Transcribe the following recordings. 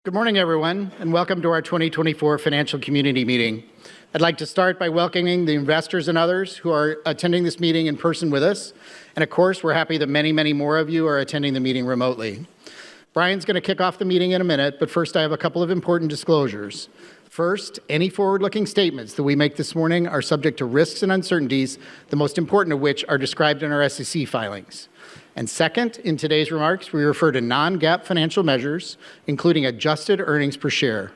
Good morning, everyone, and welcome to our 2024 Financial Community Meeting. I'd like to start by welcoming the investors and others who are attending this meeting in person with us. And of course, we're happy that many, many more of you are attending the meeting remotely. Brian's going to kick off the meeting in a minute, but first I have a couple of important disclosures. First, any forward-looking statements that we make this morning are subject to risks and uncertainties, the most important of which are described in our SEC filings. And second, in today's remarks, we refer to non-GAAP financial measures, including adjusted earnings per share.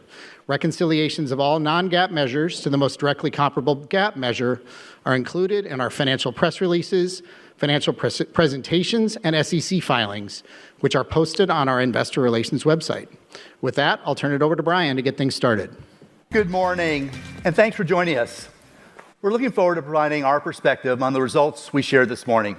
Reconciliations of all non-GAAP measures to the most directly comparable GAAP measure are included in our financial press releases, financial presentations, and SEC filings, which are posted on our investor relations website. With that, I'll turn it over to Brian to get things started. Good morning, and thanks for joining us. We're looking forward to providing our perspective on the results we shared this morning.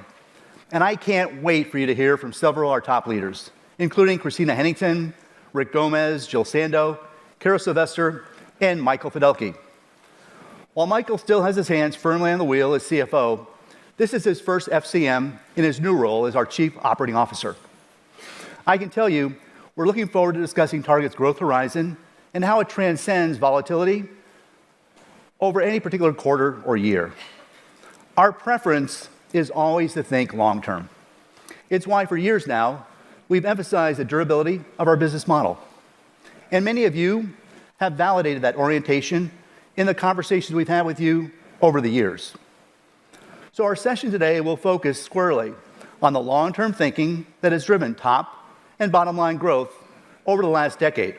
And I can't wait for you to hear from several of our top leaders, including Christina Hennington, Rick Gomez, Jill Sando, Carol Sylvester, and Michael Fidelki. While Michael still has his hands firmly on the wheel as CFO, this is his first FCM in his new role as our Chief Operating Officer. I can tell you, we're looking forward to discussing Target's growth horizon and how it transcends volatility over any particular quarter or year. Our preference is always to think long-term. It's why for years now, we've emphasized the durability of our business model. And many of you have validated that orientation in the conversations we've had with you over the years. So our session today will focus squarely on the long-term thinking that has driven top and bottom line growth over the last decade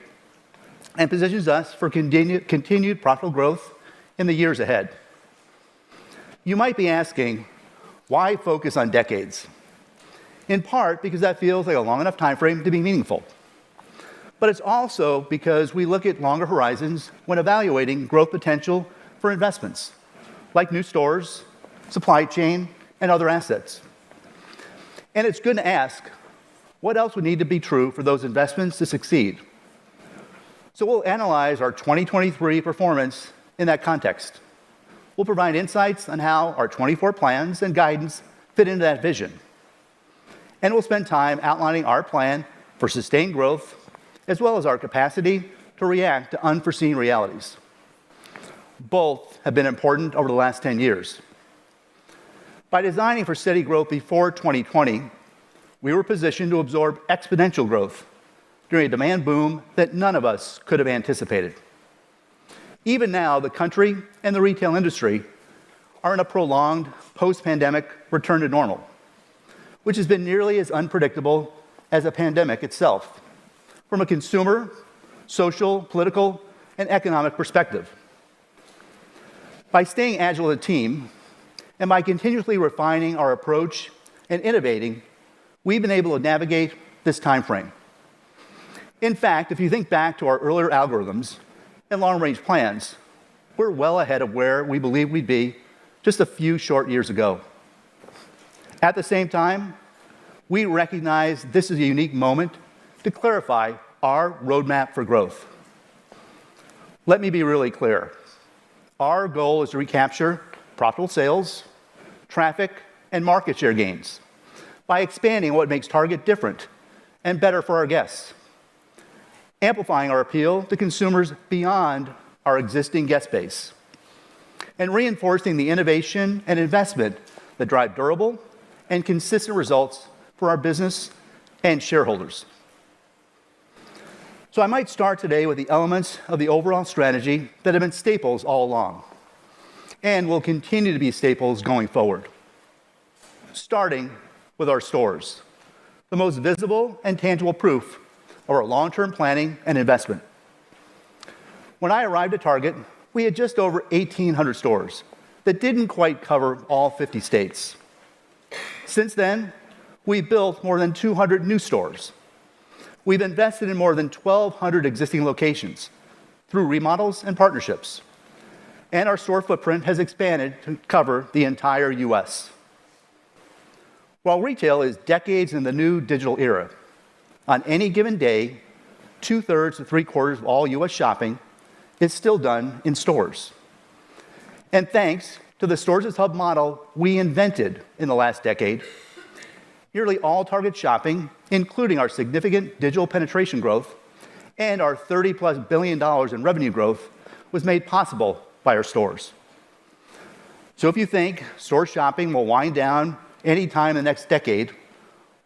and positions us for continued profitable growth in the years ahead. You might be asking, why focus on decades? In part because that feels like a long enough time frame to be meaningful. But it's also because we look at longer horizons when evaluating growth potential for investments, like new stores, supply chain, and other assets. And it's good to ask, what else would need to be true for those investments to succeed? So we'll analyze our 2023 performance in that context. We'll provide insights on how our 24 plans and guidance fit into that vision. And we'll spend time outlining our plan for sustained growth, as well as our capacity to react to unforeseen realities. Both have been important over the last 10 years. By designing for steady growth before 2020, we were positioned to absorb exponential growth during a demand boom that none of us could have anticipated. Even now, the country and the retail industry are in a prolonged post-pandemic return to normal, which has been nearly as unpredictable as a pandemic itself, from a consumer, social, political, and economic perspective. By staying agile as a team, and by continuously refining our approach and innovating, we've been able to navigate this time frame. In fact, if you think back to our earlier algorithms and long-range plans, we're well ahead of where we believe we'd be just a few short years ago. At the same time, we recognize this is a unique moment to clarify our roadmap for growth. Let me be really clear. Our goal is to recapture profitable sales, traffic, and market share gains by expanding what makes Target different and better for our guests, amplifying our appeal to consumers beyond our existing guest base, and reinforcing the innovation and investment that drive durable and consistent results for our business and shareholders. So I might start today with the elements of the overall strategy that have been staples all along and will continue to be staples going forward. Starting with our stores, the most visible and tangible proof of our long-term planning and investment. When I arrived at Target, we had just over 1,800 stores that didn't quite cover all 50 states. Since then, we've built more than 200 new stores. We've invested in more than 1,200 existing locations through remodels and partnerships. And our store footprint has expanded to cover the entire U.S. While retail is decades in the new digital era, on any given day, 2/3 to 3/4 of all U.S. shopping is still done in stores. And thanks to the stores as hub model we invented in the last decade, nearly all Target shopping, including our significant digital penetration growth And our $30+ billion in revenue growth was made possible by our stores. So if you think store shopping will wind down any time in the next decade,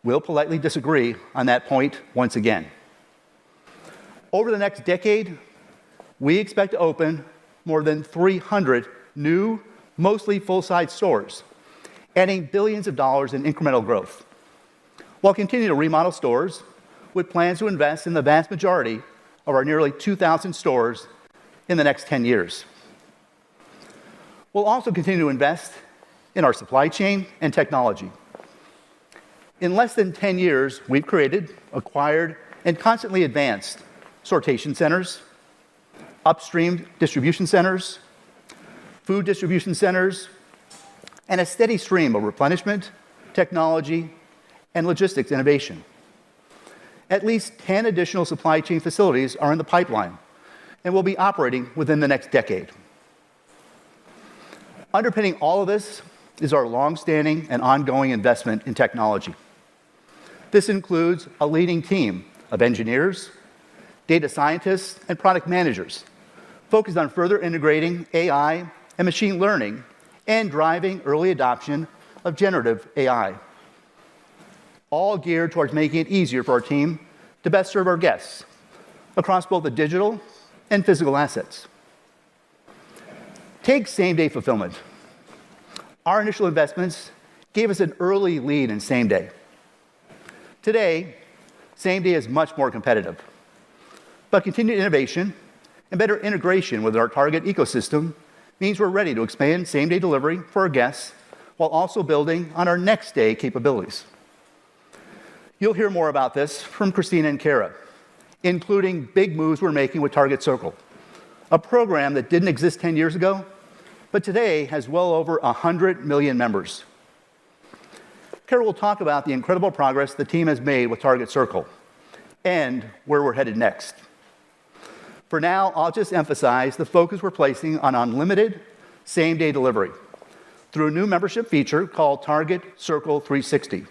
we'll politely disagree on that point once again. Over the next decade, we expect to open more than 300 new, mostly full-size stores, adding billions of dollars in incremental growth, while continuing to remodel stores with plans to invest in the vast majority of our nearly 2,000 stores in the next 10 years. We'll also continue to invest in our supply chain and technology. In less than 10 years, we've created, acquired, and constantly advanced sortation centers, upstream distribution centers, food distribution centers, and a steady stream of replenishment, technology, and logistics innovation. At least 10 additional supply chain facilities are in the pipeline and will be operating within the next decade. Underpinning all of this is our longstanding and ongoing investment in technology. This includes a leading team of engineers, data scientists, and product managers focused on further integrating AI and machine learning and driving early adoption of generative AI, all geared towards making it easier for our team to best serve our guests across both the digital and physical assets. Take same-day fulfillment. Our initial investments gave us an early lead in same-day. Today, same-day is much more competitive, but continued innovation and better integration with our Target ecosystem means we're ready to expand same-day delivery for our guests while also building on our next-day capabilities. You'll hear more about this from Christina and Kara, including big moves we're making with Target Circle, a program that didn't exist 10 years ago, but today has well over 100 million members. Kara will talk about the incredible progress the team has made with Target Circle and where we're headed next. For now, I'll just emphasize the focus we're placing on unlimited same-day delivery through a new membership feature called Target Circle 360,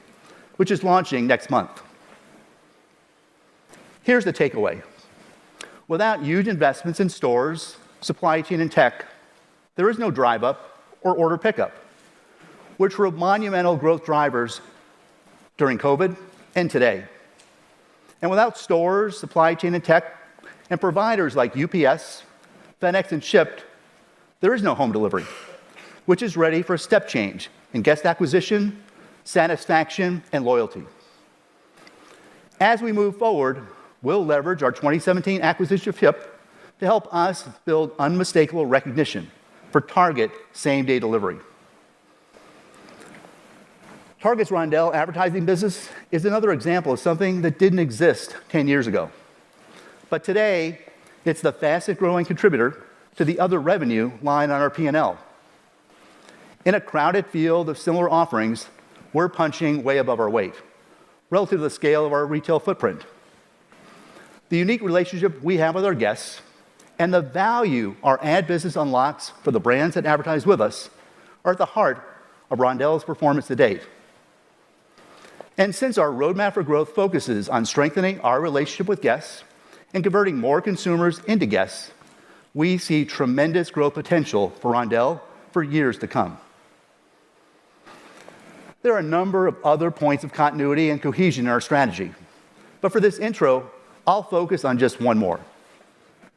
which is launching next month. Here's the takeaway. Without huge investments in stores, supply chain, and tech, there is no drive-up or order pickup, which were monumental growth drivers during COVID and today. And without stores, supply chain, and tech, and providers like UPS, FedEx, and Shipt, there is no home delivery, which is ready for a step change in guest acquisition, satisfaction, and loyalty. As we move forward, we'll leverage our 2017 acquisition of Shipt to help us build unmistakable recognition for Target same-day delivery. Target's Roundel advertising business is another example of something that didn't exist 10 years ago. But today, it's the fastest growing contributor to the other revenue line on our P&L. In a crowded field of similar offerings, we're punching way above our weight relative to the scale of our retail footprint. The unique relationship we have with our guests and the value our ad business unlocks for the brands that advertise with us are at the heart of Roundel's performance to date. And since our roadmap for growth focuses on strengthening our relationship with guests and converting more consumers into guests, we see tremendous growth potential for Roundel for years to come. There are a number of other points of continuity and cohesion in our strategy, but for this intro, I'll focus on just one more.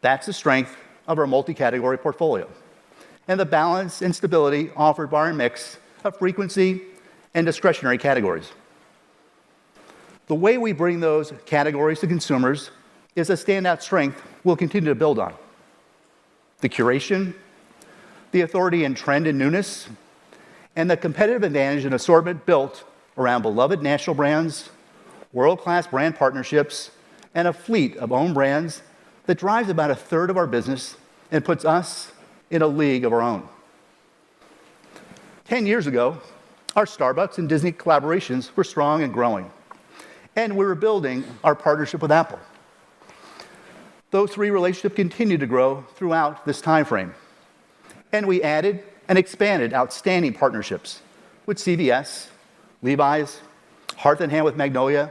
That's the strength of our multi-category portfolio and the balance and stability offered by our mix of frequency and discretionary categories. The way we bring those categories to consumers is a standout strength we'll continue to build on. The curation, the authority in trend and newness, and the competitive advantage and assortment built around beloved national brands, world-class brand partnerships, and a fleet of own brands that drives about a third of our business and puts us in a league of our own. 10 years ago, our Starbucks and Disney collaborations were strong and growing, and we were building our partnership with Apple. Those three relationships continued to grow throughout this time frame, and we added and expanded outstanding partnerships with CVS, Levi's, Hearth & Hand with Magnolia,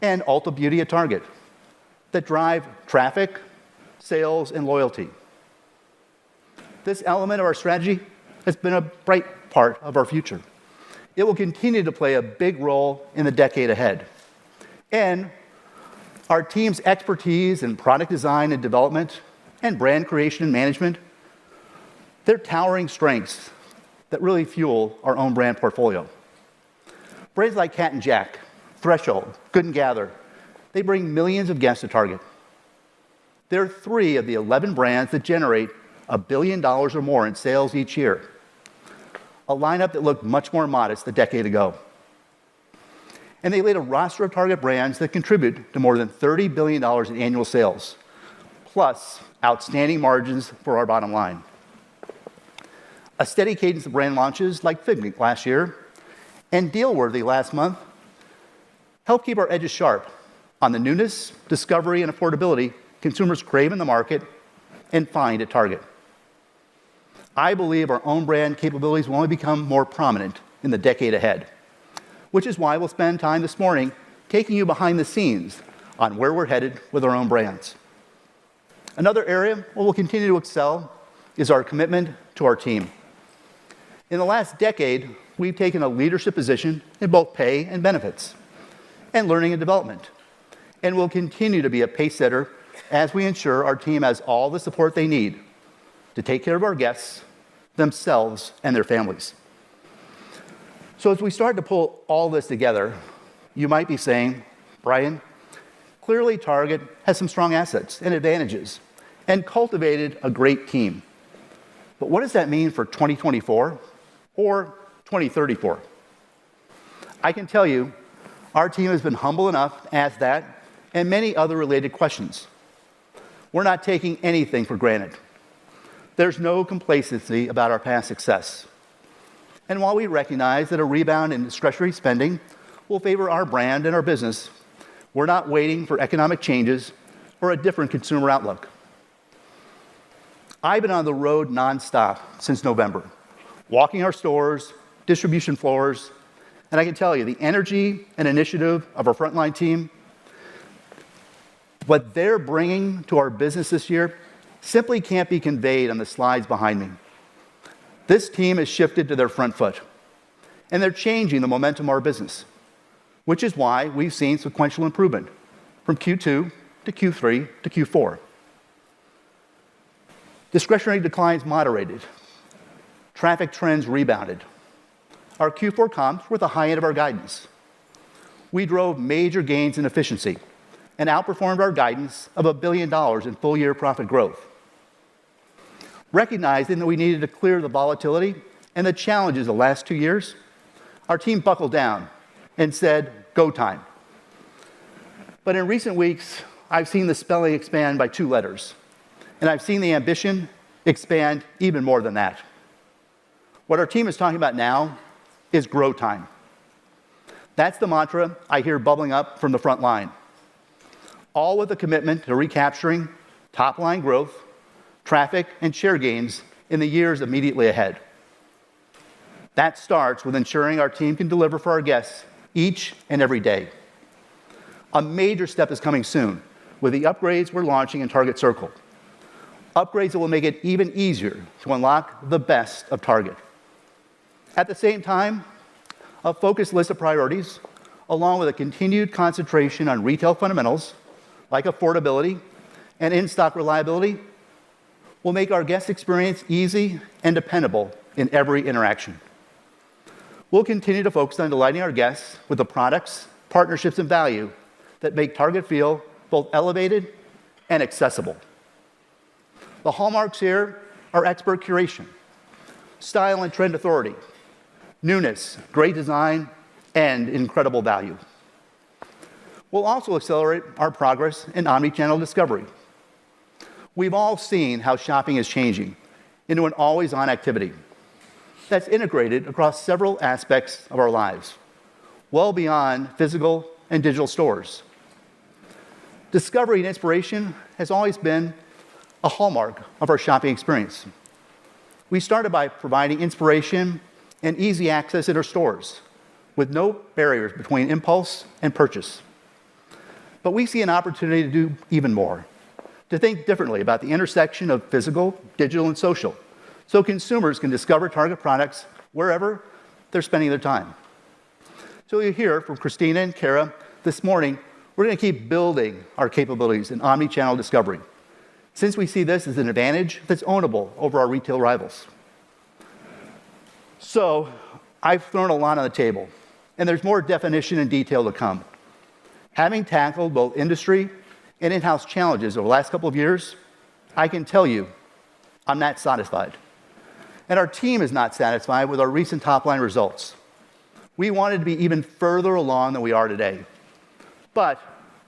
and Ulta Beauty at Target that drive traffic, sales, and loyalty. This element of our strategy has been a bright part of our future. It will continue to play a big role in the decade ahead. And our team's expertise in product design and development and brand creation and management, they're towering strengths that really fuel our own brand portfolio. Brands like Cat and Jack, Threshold, Good and Gather, they bring millions of guests to Target. They're 3 of the 11 brands that generate $1 billion or more in sales each year, a lineup that looked much more modest a decade ago. And they lead a roster of Target brands that contribute to more than $30 billion in annual sales, plus outstanding margins for our bottom line. A steady cadence of brand launches like Figment last year and Dealworthy last month help keep our edges sharp on the newness, discovery, and affordability consumers crave in the market and find at Target. I believe our own brand capabilities will only become more prominent in the decade ahead, which is why we'll spend time this morning taking you behind the scenes on where we're headed with our own brands. Another area where we'll continue to excel is our commitment to our team. In the last decade, we've taken a leadership position in both pay and benefits and learning and development, and will continue to be a pace setter as we ensure our team has all the support they need to take care of our guests, themselves, and their families. So as we start to pull all this together, you might be saying, Brian, clearly Target has some strong assets and advantages and cultivated a great team. But what does that mean for 2024 or 2034? I can tell you, our team has been humble enough to ask that and many other related questions. We're not taking anything for granted. There's no complacency about our past success. And while we recognize that a rebound in discretionary spending will favor our brand and our business, we're not waiting for economic changes or a different consumer outlook. I've been on the road nonstop since November, walking our stores, distribution floors, and I can tell you the energy and initiative of our frontline team, what they're bringing to our business this year simply can't be conveyed on the slides behind me. This team has shifted to their front foot, and they're changing the momentum of our business, which is why we've seen sequential improvement from Q2 to Q3 to Q4. Discretionary declines moderated. Traffic trends rebounded. Our Q4 comps were at the high end of our guidance. We drove major gains in efficiency and outperformed our guidance of $1 billion in full-year profit growth. Recognizing that we needed to clear the volatility and the challenges of the last 2 years, our team buckled down and said, go time. But in recent weeks, I've seen the spelling expand by 2 letters, and I've seen the ambition expand even more than that. What our team is talking about now is grow time. That's the mantra I hear bubbling up from the front line, all with a commitment to recapturing top-line growth, traffic, and share gains in the years immediately ahead. That starts with ensuring our team can deliver for our guests each and every day. A major step is coming soon with the upgrades we're launching in Target Circle. Upgrades that will make it even easier to unlock the best of Target. At the same time, a focused list of priorities, along with a continued concentration on retail fundamentals like affordability and in-stock reliability, will make our guest experience easy and dependable in every interaction. We'll continue to focus on delighting our guests with the products, partnerships, and value that make Target feel both elevated and accessible. The hallmarks here are expert curation, style and trend authority, newness, great design, and incredible value. We'll also accelerate our progress in omni-channel discovery. We've all seen how shopping is changing into an always-on activity that's integrated across several aspects of our lives, well beyond physical and digital stores. Discovery and inspiration has always been a hallmark of our shopping experience. We started by providing inspiration and easy access in our stores with no barriers between impulse and purchase. But we see an opportunity to do even more, to think differently about the intersection of physical, digital, and social, so consumers can discover Target products wherever they're spending their time. So you'll hear from Christina and Kara this morning, we're going to keep building our capabilities in omni-channel discovery, since we see this as an advantage that's ownable over our retail rivals. So I've thrown a lot on the table, and there's more definition and detail to come. Having tackled both industry and in-house challenges over the last couple of years, I can tell you I'm not satisfied. And our team is not satisfied with our recent top-line results. We wanted to be even further along than we are today. But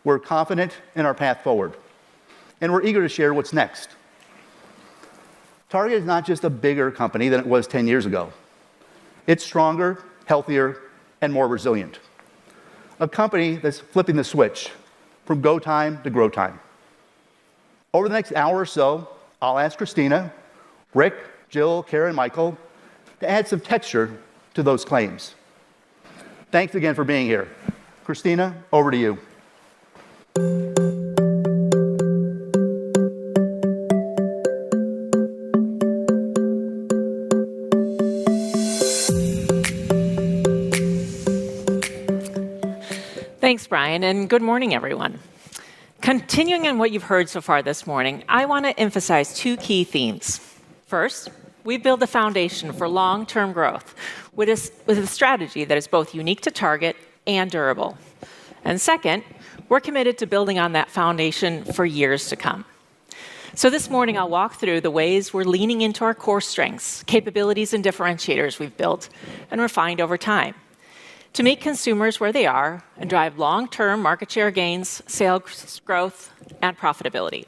we're confident in our path forward, and we're eager to share what's next. Target is not just a bigger company than it was 10 years ago. It's stronger, healthier, and more resilient. A company that's flipping the switch from go time to grow time. Over the next hour or so, I'll ask Christina, Rick, Jill, Kara, and Michael to add some texture to those claims. Thanks again for being here. Christina, over to you. Thanks, Brian, and good morning, everyone. Continuing on what you've heard so far this morning, I want to emphasize two key themes. First, we build a foundation for long-term growth with a strategy that is both unique to Target and durable. And second, we're committed to building on that foundation for years to come. So this morning, I'll walk through the ways we're leaning into our core strengths, capabilities, and differentiators we've built and refined over time to meet consumers where they are and drive long-term market share gains, sales growth, and profitability.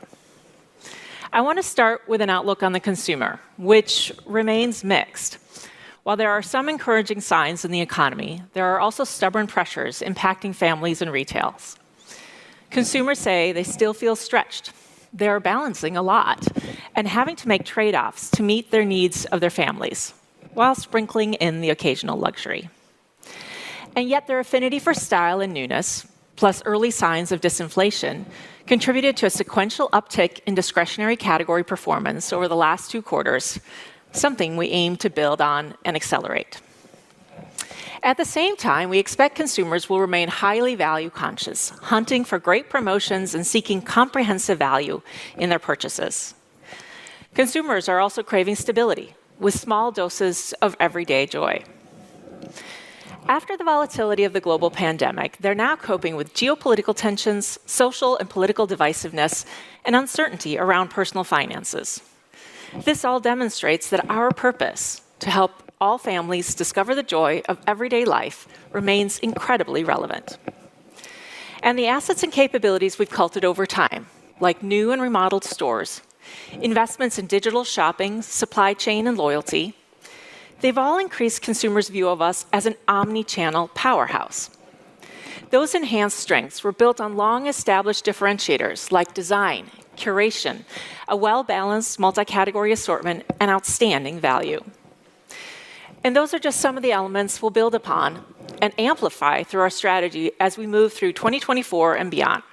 I want to start with an outlook on the consumer, which remains mixed. While there are some encouraging signs in the economy, there are also stubborn pressures impacting families and retails. Consumers say they still feel stretched. They're balancing a lot and having to make trade-offs to meet their needs of their families, while sprinkling in the occasional luxury. And yet their affinity for style and newness, plus early signs of disinflation, contributed to a sequential uptick in discretionary category performance over the last 2 quarters, something we aim to build on and accelerate. At the same time, we expect consumers will remain highly value conscious, hunting for great promotions and seeking comprehensive value in their purchases. Consumers are also craving stability, with small doses of everyday joy. After the volatility of the global pandemic, they're now coping with geopolitical tensions, social and political divisiveness, and uncertainty around personal finances. This all demonstrates that our purpose, to help all families discover the joy of everyday life, remains incredibly relevant. And the assets and capabilities we've cultivated over time, like new and remodeled stores, investments in digital shopping, supply chain, and loyalty, they've all increased consumers' view of us as an omni-channel powerhouse. Those enhanced strengths were built on long-established differentiators like design, curation, a well-balanced multi-category assortment, and outstanding value. And those are just some of the elements we'll build upon and amplify through our strategy as we move through 2024 and beyond.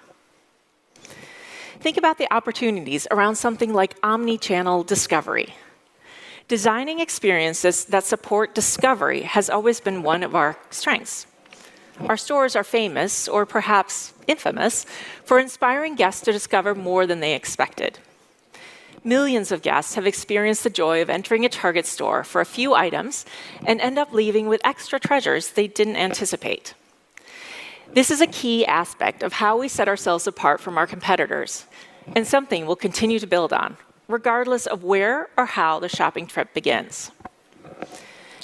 Think about the opportunities around something like omni-channel discovery. Designing experiences that support discovery has always been one of our strengths. Our stores are famous, or perhaps infamous, for inspiring guests to discover more than they expected. Millions of guests have experienced the joy of entering a Target store for a few items and end up leaving with extra treasures they didn't anticipate. This is a key aspect of how we set ourselves apart from our competitors, and something we'll continue to build on, regardless of where or how the shopping trip begins.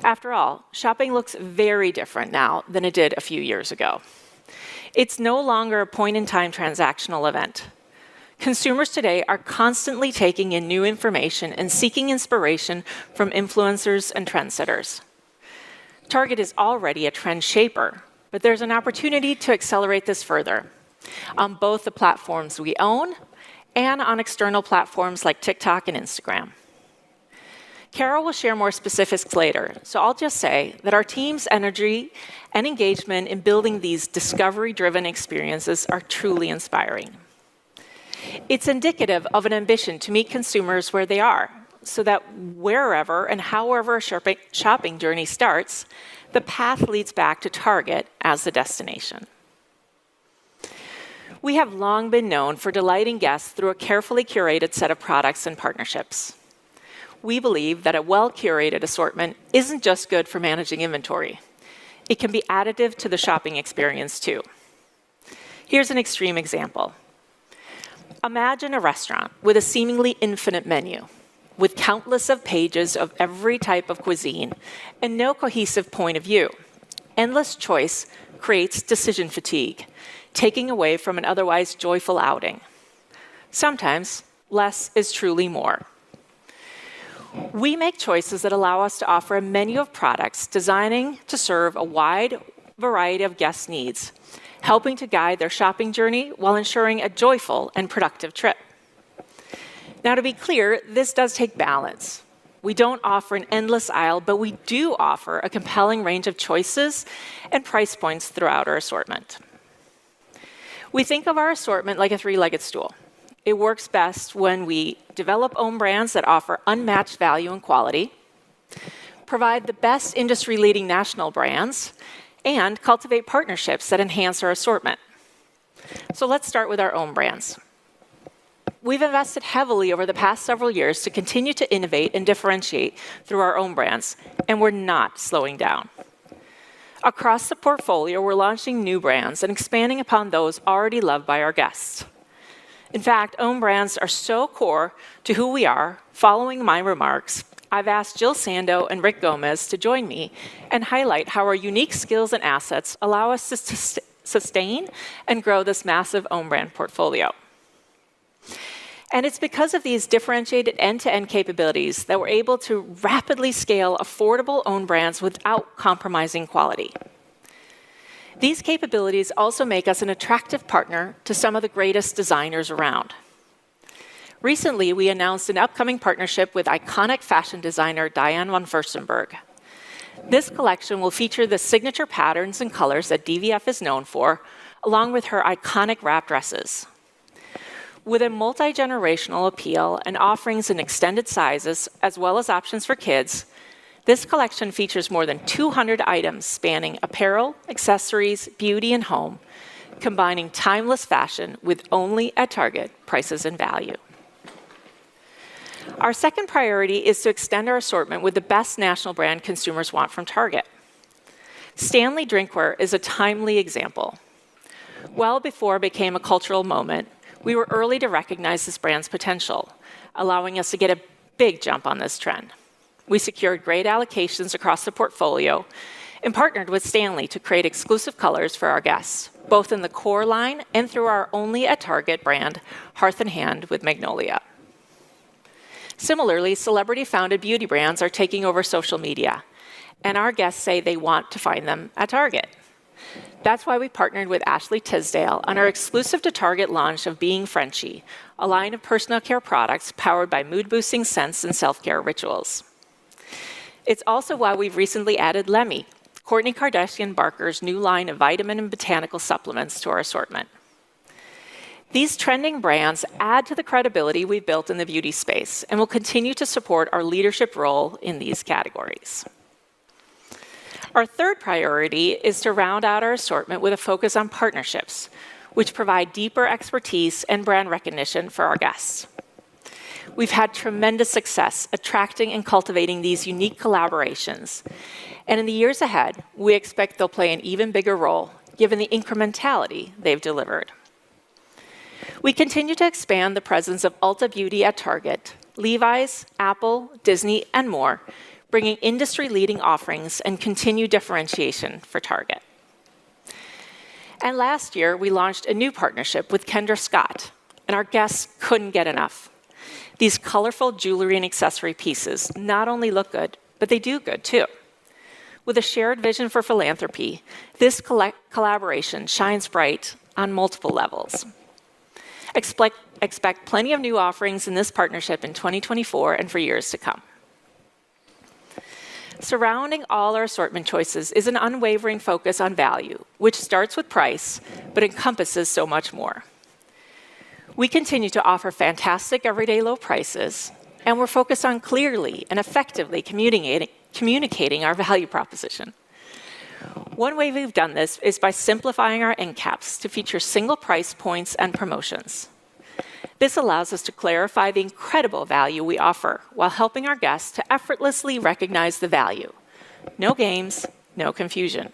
After all, shopping looks very different now than it did a few years ago. It's no longer a point-in-time transactional event. Consumers today are constantly taking in new information and seeking inspiration from influencers and trendsetters. Target is already a trend shaper, but there's an opportunity to accelerate this further on both the platforms we own and on external platforms like TikTok and Instagram. Carol will share more specifics later, so I'll just say that our team's energy and engagement in building these discovery-driven experiences are truly inspiring. It's indicative of an ambition to meet consumers where they are, so that wherever and however a shopping journey starts, the path leads back to Target as the destination. We have long been known for delighting guests through a carefully curated set of products and partnerships. We believe that a well-curated assortment isn't just good for managing inventory. It can be additive to the shopping experience, too. Here's an extreme example. Imagine a restaurant with a seemingly infinite menu, with countless of pages of every type of cuisine and no cohesive point of view. Endless choice creates decision fatigue, taking away from an otherwise joyful outing. Sometimes, less is truly more. We make choices that allow us to offer a menu of products designing to serve a wide variety of guest needs, helping to guide their shopping journey while ensuring a joyful and productive trip. Now, to be clear, this does take balance. We don't offer an endless aisle, but we do offer a compelling range of choices and price points throughout our assortment. We think of our assortment like a three-legged stool. It works best when we develop own brands that offer unmatched value and quality, provide the best industry-leading national brands, and cultivate partnerships that enhance our assortment. So let's start with our own brands. We've invested heavily over the past several years to continue to innovate and differentiate through our own brands, and we're not slowing down. Across the portfolio, we're launching new brands and expanding upon those already loved by our guests. In fact, own brands are so core to who we are. Following my remarks, I've asked Jill Sando and Rick Gomez to join me and highlight how our unique skills and assets allow us to sustain and grow this massive own brand portfolio. And it's because of these differentiated end-to-end capabilities that we're able to rapidly scale affordable own brands without compromising quality. These capabilities also make us an attractive partner to some of the greatest designers around. Recently, we announced an upcoming partnership with iconic fashion designer Diane von Furstenberg. This collection will feature the signature patterns and colors that DVF is known for, along with her iconic wrap dresses. With a multi-generational appeal and offerings in extended sizes, as well as options for kids, this collection features more than 200 items spanning apparel, accessories, beauty, and home, combining timeless fashion with only at Target prices and value. Our second priority is to extend our assortment with the best national brand consumers want from Target. Stanley Drinkware is a timely example. Well before it became a cultural moment, we were early to recognize this brand's potential, allowing us to get a big jump on this trend. We secured great allocations across the portfolio and partnered with Stanley to create exclusive colors for our guests, both in the core line and through our only at Target brand, Hearth & Hand with Magnolia. Similarly, celebrity-founded beauty brands are taking over social media, and our guests say they want to find them at Target. That's why we partnered with Ashley Tisdale on our exclusive to Target launch of Being Frenchie, a line of personal care products powered by mood-boosting scents and self-care rituals. It's also why we've recently added Lemmy, Kourtney Kardashian Barker's new line of vitamin and botanical supplements, to our assortment. These trending brands add to the credibility we've built in the beauty space and will continue to support our leadership role in these categories. Our third priority is to round out our assortment with a focus on partnerships, which provide deeper expertise and brand recognition for our guests. We've had tremendous success attracting and cultivating these unique collaborations, and in the years ahead, we expect they'll play an even bigger role given the incrementality they've delivered. We continue to expand the presence of Ulta Beauty at Target, Levi's, Apple, Disney, and more, bringing industry-leading offerings and continued differentiation for Target. And last year, we launched a new partnership with Kendra Scott, and our guests couldn't get enough. These colorful jewelry and accessory pieces not only look good, but they do good too. With a shared vision for philanthropy, this collaboration shines bright on multiple levels. Expect plenty of new offerings in this partnership in 2024 and for years to come. Surrounding all our assortment choices is an unwavering focus on value, which starts with price, but encompasses so much more. We continue to offer fantastic everyday low prices, and we're focused on clearly and effectively communicating our value proposition. One way we've done this is by simplifying our end caps to feature single price points and promotions. This allows us to clarify the incredible value we offer while helping our guests to effortlessly recognize the value. No games, no confusion.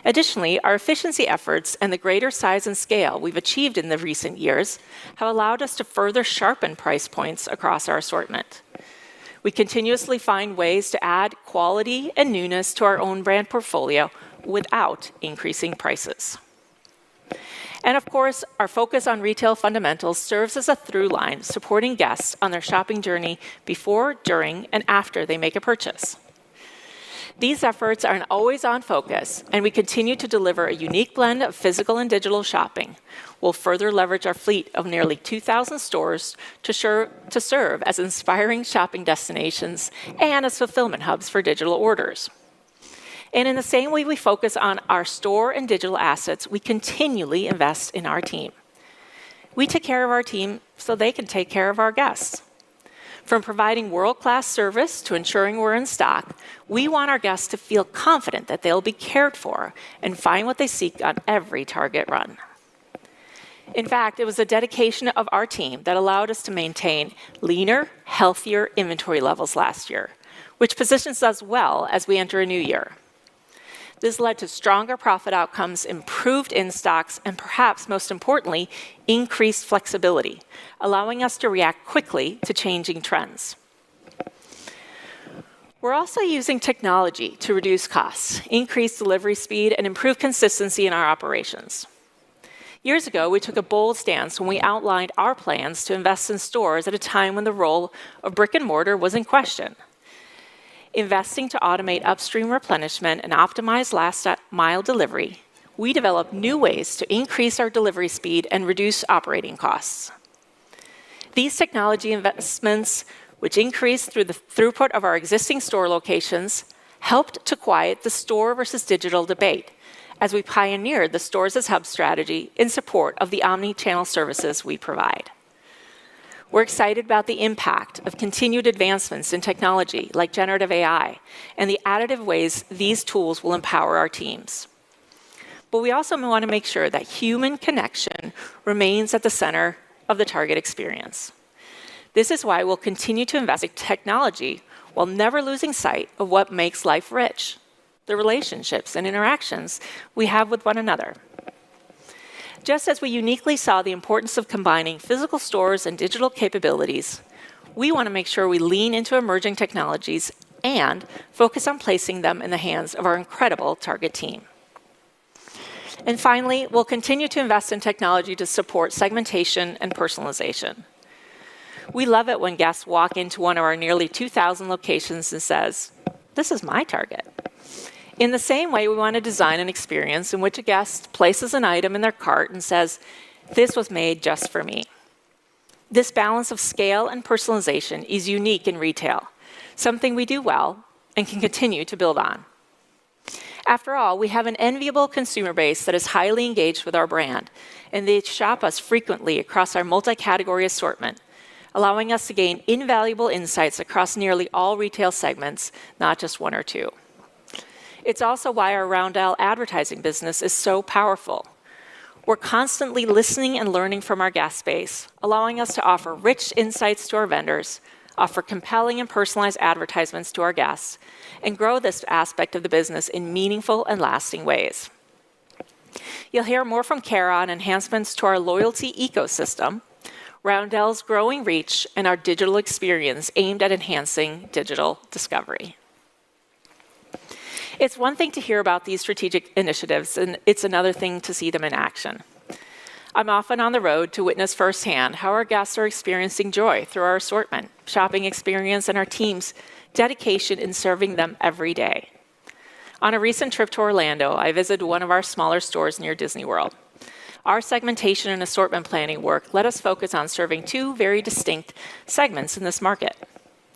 Additionally, our efficiency efforts and the greater size and scale we've achieved in the recent years have allowed us to further sharpen price points across our assortment. We continuously find ways to add quality and newness to our own brand portfolio without increasing prices. And of course, our focus on retail fundamentals serves as a through line supporting guests on their shopping journey before, during, and after they make a purchase. These efforts are an always-on focus, and we continue to deliver a unique blend of physical and digital shopping. We'll further leverage our fleet of nearly 2,000 stores to serve as inspiring shopping destinations and as fulfillment hubs for digital orders. And in the same way we focus on our store and digital assets, we continually invest in our team. We take care of our team so they can take care of our guests. From providing world-class service to ensuring we're in stock, we want our guests to feel confident that they'll be cared for and find what they seek on every Target run. In fact, it was the dedication of our team that allowed us to maintain leaner, healthier inventory levels last year, which positions us well as we enter a new year. This led to stronger profit outcomes, improved in-stocks, and perhaps most importantly, increased flexibility, allowing us to react quickly to changing trends. We're also using technology to reduce costs, increase delivery speed, and improve consistency in our operations. Years ago, we took a bold stance when we outlined our plans to invest in stores at a time when the role of brick and mortar was in question. Investing to automate upstream replenishment and optimize last-mile delivery, we developed new ways to increase our delivery speed and reduce operating costs. These technology investments, which increased through the throughput of our existing store locations, helped to quiet the store versus digital debate as we pioneered the stores as hub strategy in support of the omni-channel services we provide. We're excited about the impact of continued advancements in technology like generative AI and the additive ways these tools will empower our teams. But we also want to make sure that human connection remains at the center of the Target experience. This is why we'll continue to invest in technology while never losing sight of what makes life rich, the relationships and interactions we have with one another. Just as we uniquely saw the importance of combining physical stores and digital capabilities, we want to make sure we lean into emerging technologies and focus on placing them in the hands of our incredible Target team. And finally, we'll continue to invest in technology to support segmentation and personalization. We love it when guests walk into one of our nearly 2,000 locations and says, "This is my Target." In the same way, we want to design an experience in which a guest places an item in their cart and says, "This was made just for me." This balance of scale and personalization is unique in retail, something we do well and can continue to build on. After all, we have an enviable consumer base that is highly engaged with our brand, and they shop us frequently across our multi-category assortment, allowing us to gain invaluable insights across nearly all retail segments, not just one or two. It's also why our Roundel advertising business is so powerful. We're constantly listening and learning from our guest base, allowing us to offer rich insights to our vendors, offer compelling and personalized advertisements to our guests, and grow this aspect of the business in meaningful and lasting ways. You'll hear more from Kara on enhancements to our loyalty ecosystem, Roundel's growing reach, and our digital experience aimed at enhancing digital discovery. It's one thing to hear about these strategic initiatives, and it's another thing to see them in action. I'm often on the road to witness firsthand how our guests are experiencing joy through our assortment, shopping experience, and our team's dedication in serving them every day. On a recent trip to Orlando, I visited one of our smaller stores near Disney World. Our segmentation and assortment planning work let us focus on serving two very distinct segments in this market.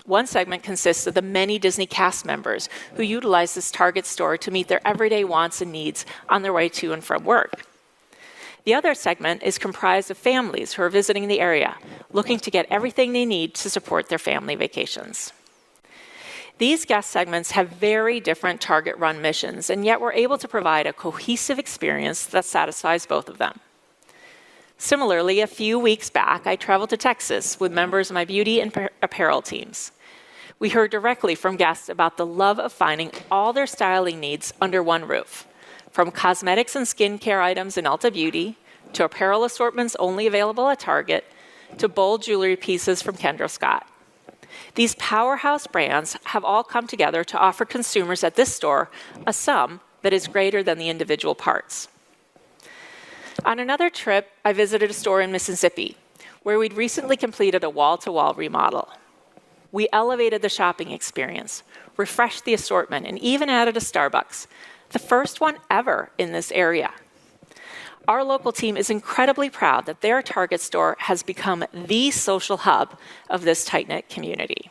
One segment consists of the many Disney cast members who utilize this Target store to meet their everyday wants and needs on their way to and from work. The other segment is comprised of families who are visiting the area, looking to get everything they need to support their family vacations. These guest segments have very different Target-run missions, and yet we're able to provide a cohesive experience that satisfies both of them. Similarly, a few weeks back, I traveled to Texas with members of my beauty and apparel teams. We heard directly from guests about the love of finding all their styling needs under one roof, from cosmetics and skincare items in Ulta Beauty, to apparel assortments only available at Target, to bold jewelry pieces from Kendra Scott. These powerhouse brands have all come together to offer consumers at this store a sum that is greater than the individual parts. On another trip, I visited a store in Mississippi where we'd recently completed a wall-to-wall remodel. We elevated the shopping experience, refreshed the assortment, and even added a Starbucks, the first one ever in this area. Our local team is incredibly proud that their Target store has become the social hub of this tight-knit community.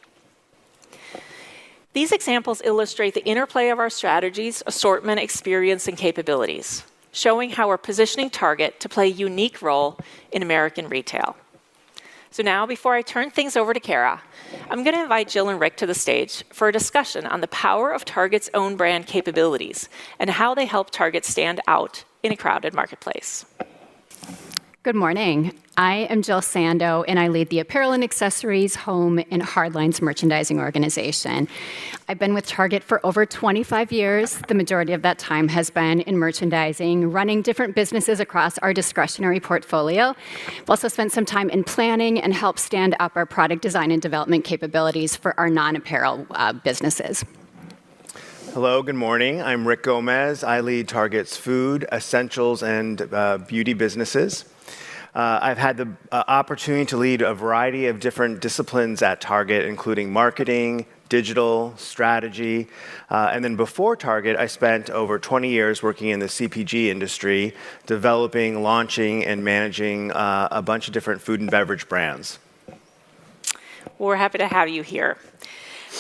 These examples illustrate the interplay of our strategies, assortment, experience, and capabilities, showing how we're positioning Target to play a unique role in American retail. So now, before I turn things over to Kara, I'm going to invite Jill and Rick to the stage for a discussion on the power of Target's own brand capabilities and how they help Target stand out in a crowded marketplace. Good morning. I am Jill Sando, and I lead the Apparel and Accessories, Home, and Hardlines merchandising organization. I've been with Target for over 25 years. The majority of that time has been in merchandising, running different businesses across our discretionary portfolio. I've also spent some time in planning and helped stand up our product design and development capabilities for our non-apparel businesses. Hello, good morning. I'm Rick Gomez. I lead Target's food, essentials, and beauty businesses. I've had the opportunity to lead a variety of different disciplines at Target, including marketing, digital, strategy. And then before Target, I spent over 20 years working in the CPG industry, developing, launching, and managing a bunch of different food and beverage brands. Well, we're happy to have you here.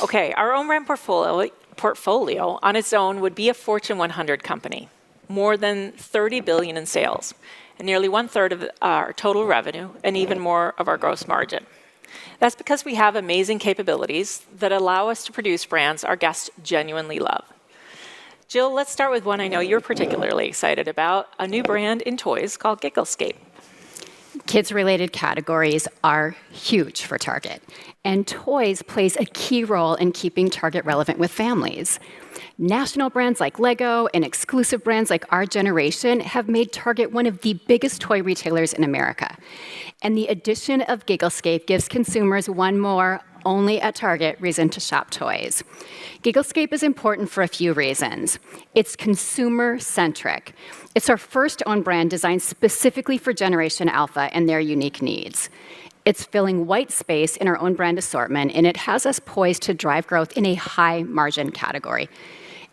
Okay, our own brand portfolio on its own would be a Fortune 100 company, more than $30 billion in sales, and nearly 1/3 of our total revenue, and even more of our gross margin. That's because we have amazing capabilities that allow us to produce brands our guests genuinely love. Jill, let's start with one I know you're particularly excited about, a new brand in toys called Gigglescape. Kids-related categories are huge for Target, and toys plays a key role in keeping Target relevant with families. National brands like Lego and exclusive brands like Our Generation have made Target one of the biggest toy retailers in America. And the addition of Gigglescape gives consumers one more only at Target reason to shop toys. Gigglescape is important for a few reasons. It's consumer-centric. It's our first own brand designed specifically for Generation Alpha and their unique needs. It's filling white space in our own brand assortment, and it has us poised to drive growth in a high-margin category.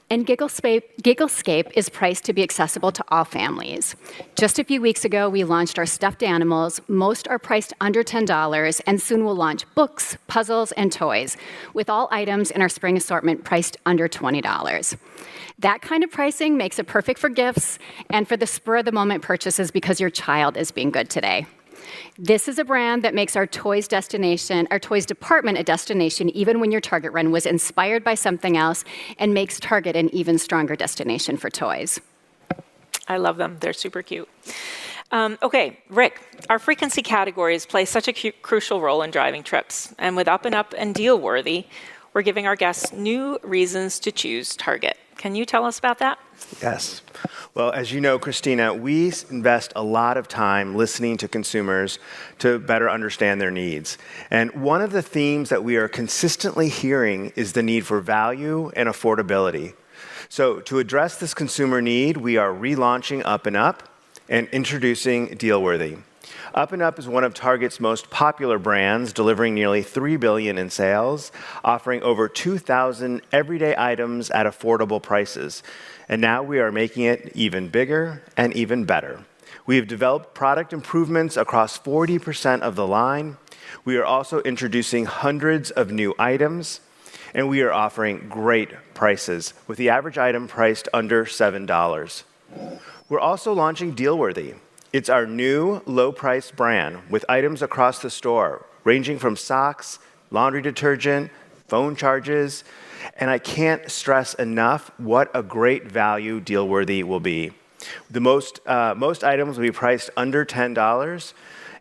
And Gigglescape is priced to be accessible to all families. Just a few weeks ago, we launched our stuffed animals. Most are priced under $10, and soon we'll launch books, puzzles, and toys, with all items in our spring assortment priced under $20. That kind of pricing makes it perfect for gifts and for the spur-of-the-moment purchases because your child is being good today. This is a brand that makes our toys department a destination even when your Target run was inspired by something else, and makes Target an even stronger destination for toys. I love them. They're super cute. Okay, Rick, our frequency categories play such a crucial role in driving trips. And with Up and Up and Deal Worthy, we're giving our guests new reasons to choose Target. Can you tell us about that? Yes. Well, as you know, Christina, we invest a lot of time listening to consumers to better understand their needs. And one of the themes that we are consistently hearing is the need for value and affordability. So to address this consumer need, we are relaunching Up and Up and introducing Deal Worthy. Up and Up is one of Target's most popular brands, delivering nearly $3 billion in sales, offering over 2,000 everyday items at affordable prices. And now we are making it even bigger and even better. We have developed product improvements across 40% of the line. We are also introducing hundreds of new items, and we are offering great prices, with the average item priced under $7. We're also launching Dealworthy. It's our new low-priced brand with items across the store, ranging from socks, laundry detergent, phone charges, and I can't stress enough what a great value Dealworthy will be. The most items will be priced under $10,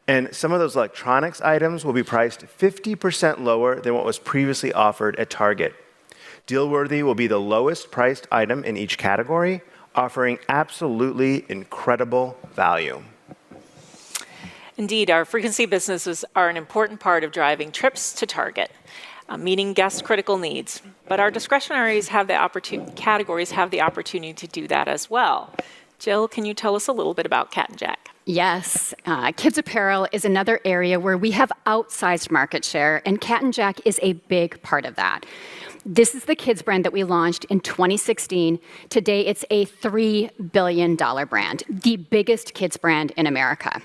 and some of those electronics items will be priced 50% lower than what was previously offered at Target. Dealworthy will be the lowest priced item in each category, offering absolutely incredible value. Indeed, our frequency businesses are an important part of driving trips to Target, meeting guest critical needs. But our discretionaries categories have the opportunity to do that as well. Jill, can you tell us a little bit about Cat and Jack? Yes, kids apparel is another area where we have outsized market share, and Cat and Jack is a big part of that. This is the kids brand that we launched in 2016. Today, it's a $3 billion brand, the biggest kids brand in America.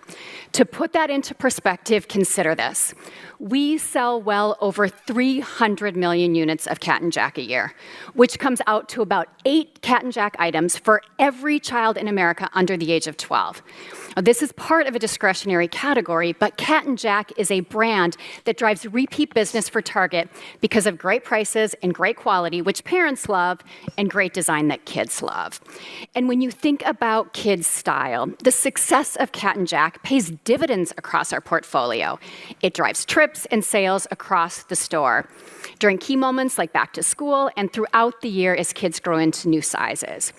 To put that into perspective, consider this. We sell well over 300 million units of Cat and Jack a year, which comes out to about 8 Cat and Jack items for every child in America under the age of 12. Now, this is part of a discretionary category, but Cat and Jack is a brand that drives repeat business for Target because of great prices and great quality, which parents love, and great design that kids love. And when you think about kids' style, the success of Cat and Jack pays dividends across our portfolio. It drives trips and sales across the store during key moments like back to school and throughout the year as kids grow into new sizes.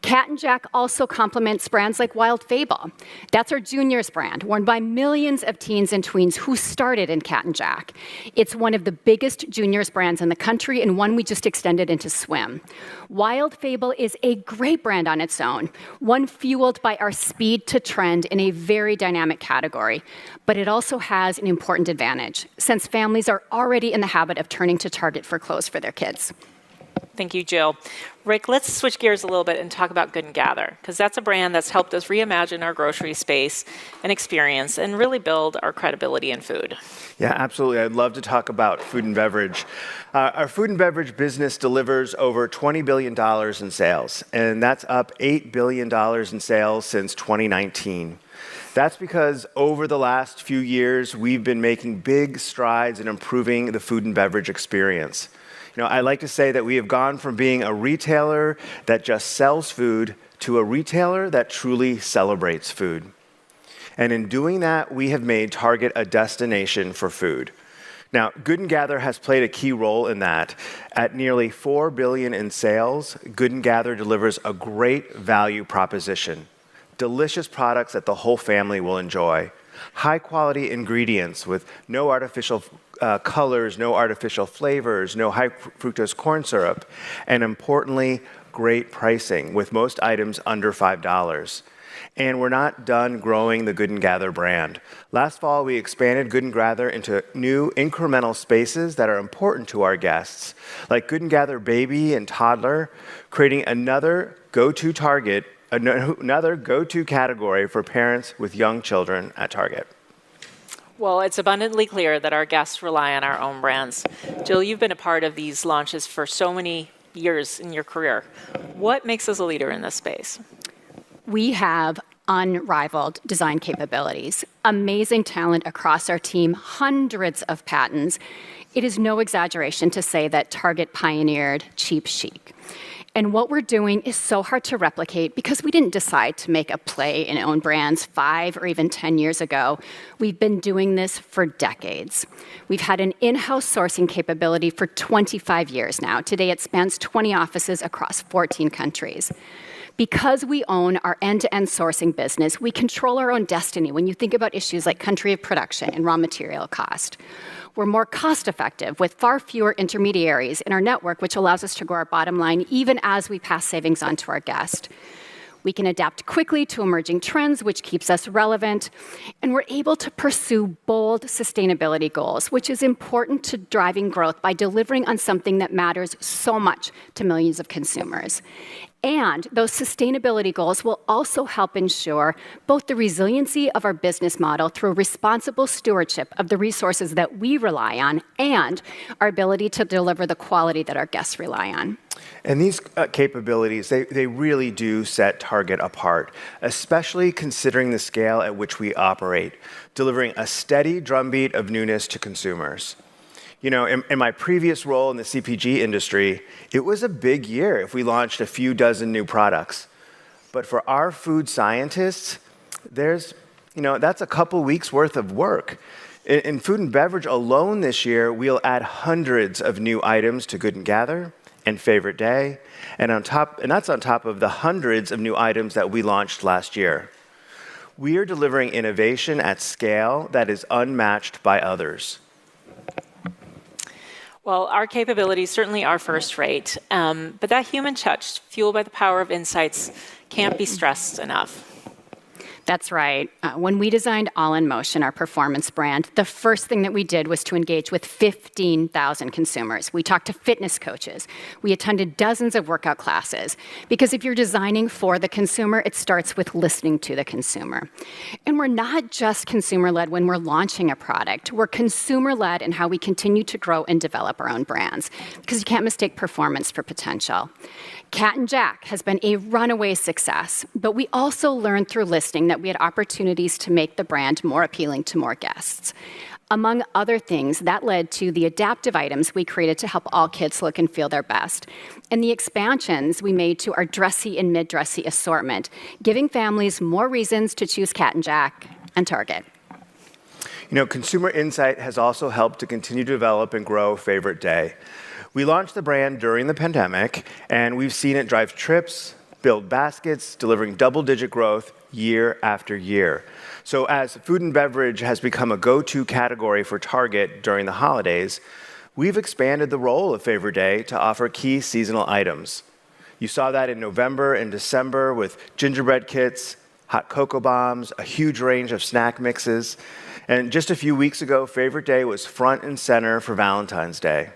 Cat and Jack also complements brands like Wild Fable. That's our juniors brand, worn by millions of teens and tweens who started in Cat and Jack. It's one of the biggest juniors brands in the country and one we just extended into swim. Wild Fable is a great brand on its own, one fueled by our speed to trend in a very dynamic category. But it also has an important advantage, since families are already in the habit of turning to Target for clothes for their kids. Thank you, Jill. Rick, let's switch gears a little bit and talk about Good & Gather, because that's a brand that's helped us reimagine our grocery space and experience and really build our credibility in food. Yeah, absolutely. I'd love to talk about food and beverage. Our food and beverage business delivers over $20 billion in sales, and that's up $8 billion in sales since 2019. That's because over the last few years, we've been making big strides in improving the food and beverage experience. I like to say that we have gone from being a retailer that just sells food to a retailer that truly celebrates food. And in doing that, we have made Target a destination for food. Now, Good & Gather has played a key role in that. At nearly $4 billion in sales, Good & Gather delivers a great value proposition. Delicious products that the whole family will enjoy. High-quality ingredients with no artificial colors, no artificial flavors, no high fructose corn syrup, and importantly, great pricing with most items under $5. And we're not done growing the Good & Gather brand. Last fall, we expanded Good & Gather into new incremental spaces that are important to our guests, like Good & Gather Baby and Toddler, creating another go-to Target, another go-to category for parents with young children at Target. Well, it's abundantly clear that our guests rely on our own brands. Jill, you've been a part of these launches for so many years in your career. What makes us a leader in this space? We have unrivaled design capabilities, amazing talent across our team, hundreds of patents. It is no exaggeration to say that Target pioneered cheap chic. And what we're doing is so hard to replicate because we didn't decide to make a play in own brands 5 or even 10 years ago. We've been doing this for decades. We've had an in-house sourcing capability for 25 years now. Today, it spans 20 offices across 14 countries. Because we own our end-to-end sourcing business, we control our own destiny when you think about issues like country of production and raw material cost. We're more cost-effective with far fewer intermediaries in our network, which allows us to grow our bottom line even as we pass savings on to our guest. We can adapt quickly to emerging trends, which keeps us relevant, and we're able to pursue bold sustainability goals, which is important to driving growth by delivering on something that matters so much to millions of consumers. And those sustainability goals will also help ensure both the resiliency of our business model through responsible stewardship of the resources that we rely on and our ability to deliver the quality that our guests rely on. And these capabilities, they really do set Target apart, especially considering the scale at which we operate, delivering a steady drumbeat of newness to consumers. You know, in my previous role in the CPG industry, it was a big year if we launched a few dozen new products. But for our food scientists, that's a couple weeks worth of work. In food and beverage alone this year, we'll add hundreds of new items to Good and Gather and Favorite Day, and that's on top of the hundreds of new items that we launched last year. We are delivering innovation at scale that is unmatched by others. Well, our capabilities certainly are first rate, but that human touch, fueled by the power of insights, can't be stressed enough. That's right. When we designed All in Motion, our performance brand, the first thing that we did was to engage with 15,000 consumers. We talked to fitness coaches. We attended dozens of workout classes. Because if you're designing for the consumer, it starts with listening to the consumer. And we're not just consumer-led when we're launching a product. We're consumer-led in how we continue to grow and develop our own brands. Because you can't mistake performance for potential. Cat and Jack has been a runaway success, but we also learned through listening that we had opportunities to make the brand more appealing to more guests. Among other things, that led to the adaptive items we created to help all kids look and feel their best, and the expansions we made to our dressy and mid-dressy assortment, giving families more reasons to choose Cat and Jack and Target. You know, consumer insight has also helped to continue to develop and grow Favorite Day. We launched the brand during the pandemic, and we've seen it drive trips, build baskets, delivering double-digit growth year after year. So as food and beverage has become a go-to category for Target during the holidays, we've expanded the role of Favorite Day to offer key seasonal items. You saw that in November and December with gingerbread kits, hot cocoa bombs, a huge range of snack mixes. And just a few weeks ago, Favorite Day was front and center for Valentine's Day.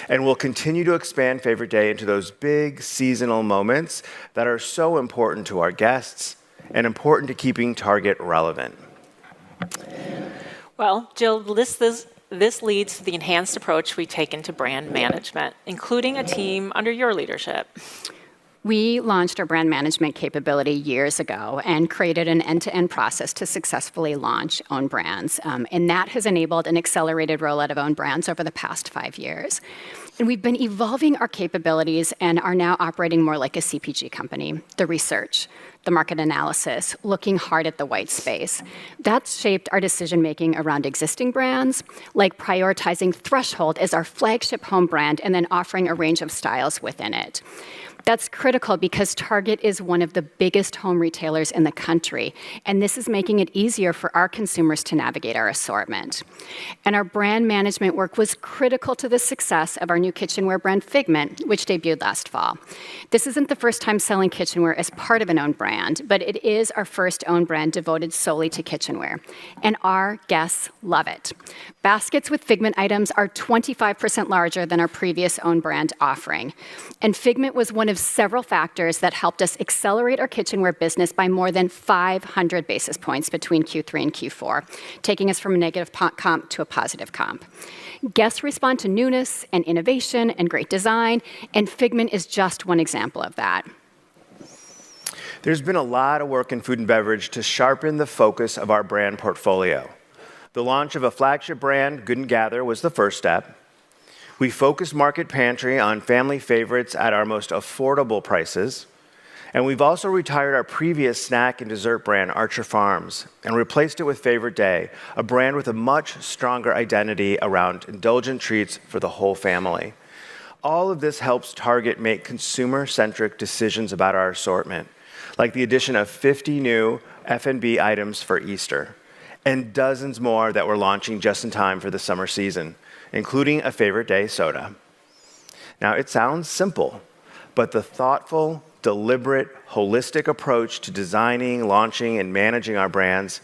And we'll continue to expand Favorite Day into those big seasonal moments that are so important to our guests and important to keeping Target relevant. Well, Jill, this leads to the enhanced approach we've taken to brand management, including a team under your leadership. We launched our brand management capability years ago and created an end-to-end process to successfully launch own brands. And that has enabled an accelerated rollout of own brands over the past 5 years. And we've been evolving our capabilities and are now operating more like a CPG company. The research, the market analysis, looking hard at the white space. That's shaped our decision-making around existing brands, like prioritizing Threshold as our flagship home brand and then offering a range of styles within it. That's critical because Target is one of the biggest home retailers in the country, and this is making it easier for our consumers to navigate our assortment. And our brand management work was critical to the success of our new kitchenware brand Figment, which debuted last fall. This isn't the first time selling kitchenware as part of an own brand, but it is our first own brand devoted solely to kitchenware, and our guests love it. Baskets with Figment items are 25% larger than our previous own brand offering, and Figment was one of several factors that helped us accelerate our kitchenware business by more than 500 basis points between Q3 and Q4, taking us from a negative comp to a positive comp. Guests respond to newness and innovation and great design, and Figment is just one example of that. There's been a lot of work in food and beverage to sharpen the focus of our brand portfolio. The launch of a flagship brand, Good and Gather, was the first step. We focused Market Pantry on family favorites at our most affordable prices. And we've also retired our previous snack and dessert brand, Archer Farms, and replaced it with Favorite Day, a brand with a much stronger identity around indulgent treats for the whole family. All of this helps Target make consumer-centric decisions about our assortment, like the addition of 50 new F&B items for Easter, and dozens more that we're launching just in time for the summer season, including a Favorite Day soda. Now, it sounds simple, but the thoughtful, deliberate, holistic approach to designing, launching, and managing our brands,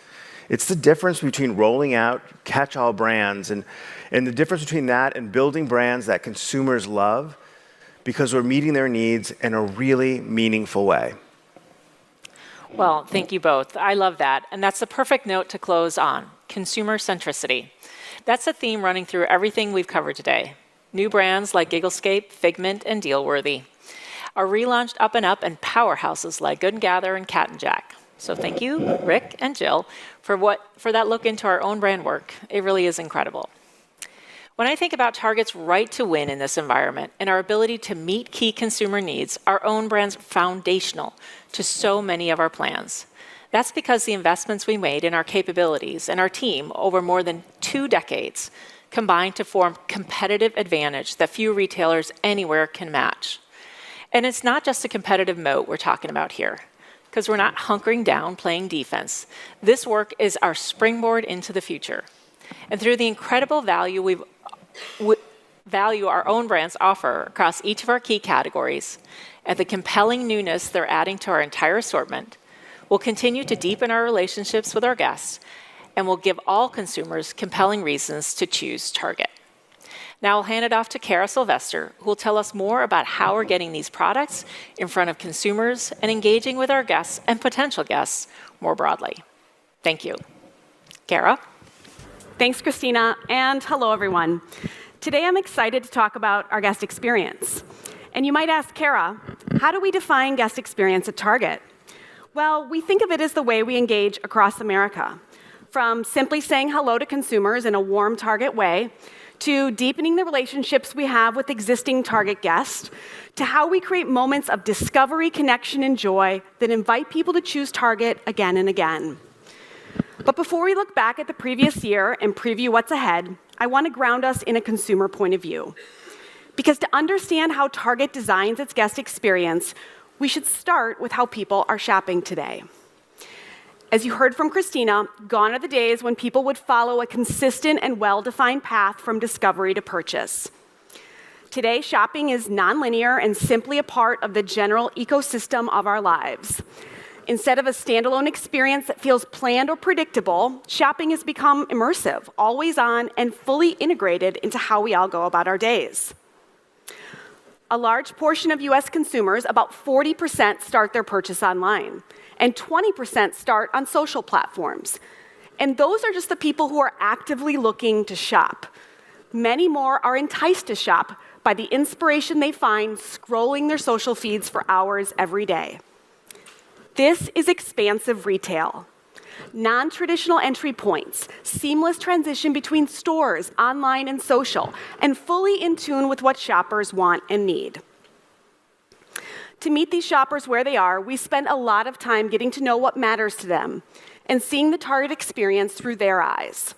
it's the difference between rolling out catch-all brands and the difference between that and building brands that consumers love because we're meeting their needs in a really meaningful way. Well, thank you both. I love that. And that's the perfect note to close on, consumer centricity. That's a theme running through everything we've covered today. New brands like Gigglescape, Figment, and Dealworthy. Our relaunched Up and Up and powerhouses like Good & Gather and Cat & Jack. So thank you, Rick and Jill, for that look into our own brand work. It really is incredible. When I think about Target's right to win in this environment and our ability to meet key consumer needs, our own brand's foundational to so many of our plans. That's because the investments we made in our capabilities and our team over more than 2 decades combined to form competitive advantage that few retailers anywhere can match. And it's not just a competitive moat we're talking about here, because we're not hunkering down playing defense. This work is our springboard into the future. And through the incredible value our own brands offer across each of our key categories and the compelling newness they're adding to our entire assortment, we'll continue to deepen our relationships with our guests and will give all consumers compelling reasons to choose Target. Now I'll hand it off to Cara Sylvester, who will tell us more about how we're getting these products in front of consumers and engaging with our guests and potential guests more broadly. Thank you. Cara? Thanks, Christina, and hello, everyone. Today, I'm excited to talk about our guest experience. And you might ask, Cara, how do we define guest experience at Target? Well, we think of it as the way we engage across America, from simply saying hello to consumers in a warm Target way, to deepening the relationships we have with existing Target guests, to how we create moments of discovery, connection, and joy that invite people to choose Target again and again. But before we look back at the previous year and preview what's ahead, I want to ground us in a consumer point of view. Because to understand how Target designs its guest experience, we should start with how people are shopping today. As you heard from Christina, gone are the days when people would follow a consistent and well-defined path from discovery to purchase. Today, shopping is nonlinear and simply a part of the general ecosystem of our lives. Instead of a standalone experience that feels planned or predictable, shopping has become immersive, always on, and fully integrated into how we all go about our days. A large portion of US consumers, about 40%, start their purchase online, and 20% start on social platforms. And those are just the people who are actively looking to shop. Many more are enticed to shop by the inspiration they find scrolling their social feeds for hours every day. This is expansive retail. Non-traditional entry points, seamless transition between stores, online, and social, and fully in tune with what shoppers want and need. To meet these shoppers where they are, we spend a lot of time getting to know what matters to them and seeing the Target experience through their eyes.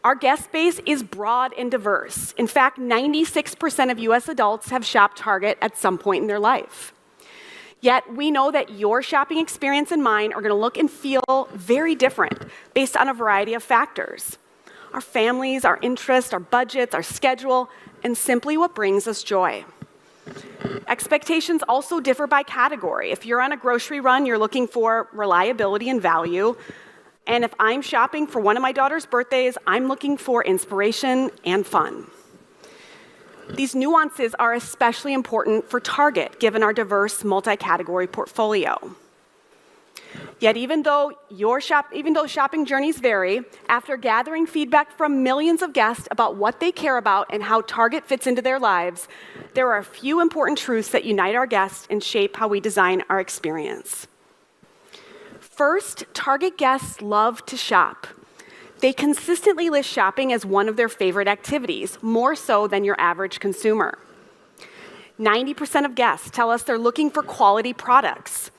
Our guest base is broad and diverse. In fact, 96% of US adults have shopped Target at some point in their life. Yet, we know that your shopping experience and mine are going to look and feel very different based on a variety of factors. Our families, our interests, our budgets, our schedule, and simply what brings us joy. Expectations also differ by category. If you're on a grocery run, you're looking for reliability and value. And if I'm shopping for one of my daughter's birthdays, I'm looking for inspiration and fun. These nuances are especially important for Target, given our diverse multi-category portfolio. Yet even though shopping journeys vary, after gathering feedback from millions of guests about what they care about and how Target fits into their lives, there are a few important truths that unite our guests and shape how we design our experience. First, Target guests love to shop. They consistently list shopping as one of their favorite activities, more so than your average consumer. 90% of guests tell us they're looking for quality products.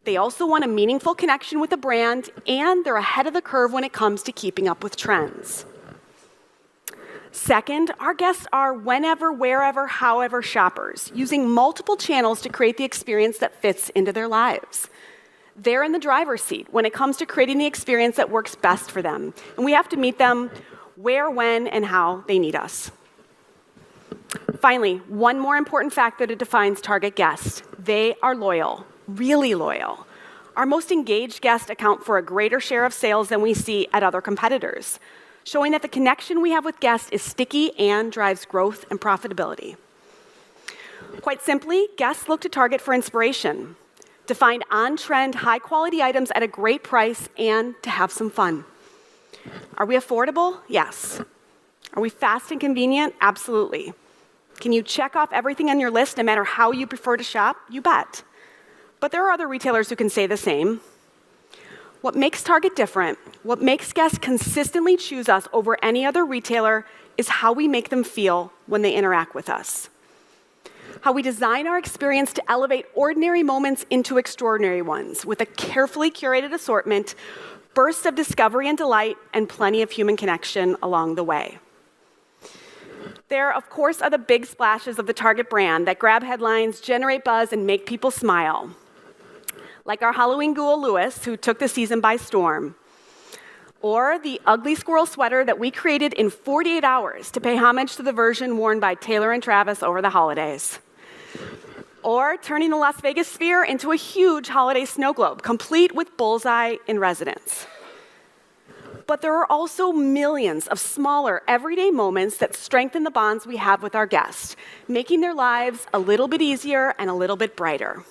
They also want a meaningful connection with the brand, and they're ahead of the curve when it comes to keeping up with trends. Second, our guests are whenever, wherever, however shoppers, using multiple channels to create the experience that fits into their lives. They're in the driver's seat when it comes to creating the experience that works best for them. And we have to meet them where, when, and how they need us. Finally, one more important factor that defines Target guests. They are loyal, really loyal. Our most engaged guests account for a greater share of sales than we see at other competitors, showing that the connection we have with guests is sticky and drives growth and profitability. Quite simply, guests look to Target for inspiration, to find on-trend, high-quality items at a great price, and to have some fun. Are we affordable? Yes. Are we fast and convenient? Absolutely. Can you check off everything on your list no matter how you prefer to shop? You bet. But there are other retailers who can say the same. What makes Target different, what makes guests consistently choose us over any other retailer, is how we make them feel when they interact with us. How we design our experience to elevate ordinary moments into extraordinary ones with a carefully curated assortment, bursts of discovery and delight, and plenty of human connection along the way. There, of course, are the big splashes of the Target brand that grab headlines, generate buzz, and make people smile. Like our Halloween ghoul, Lewis, who took the season by storm. Or the ugly squirrel sweater that we created in 48 hours to pay homage to the version worn by Taylor and Travis over the holidays. Or turning the Las Vegas Sphere into a huge holiday snow globe, complete with bullseye in residence. But there are also millions of smaller, everyday moments that strengthen the bonds we have with our guests, making their lives a little bit easier and a little bit brighter.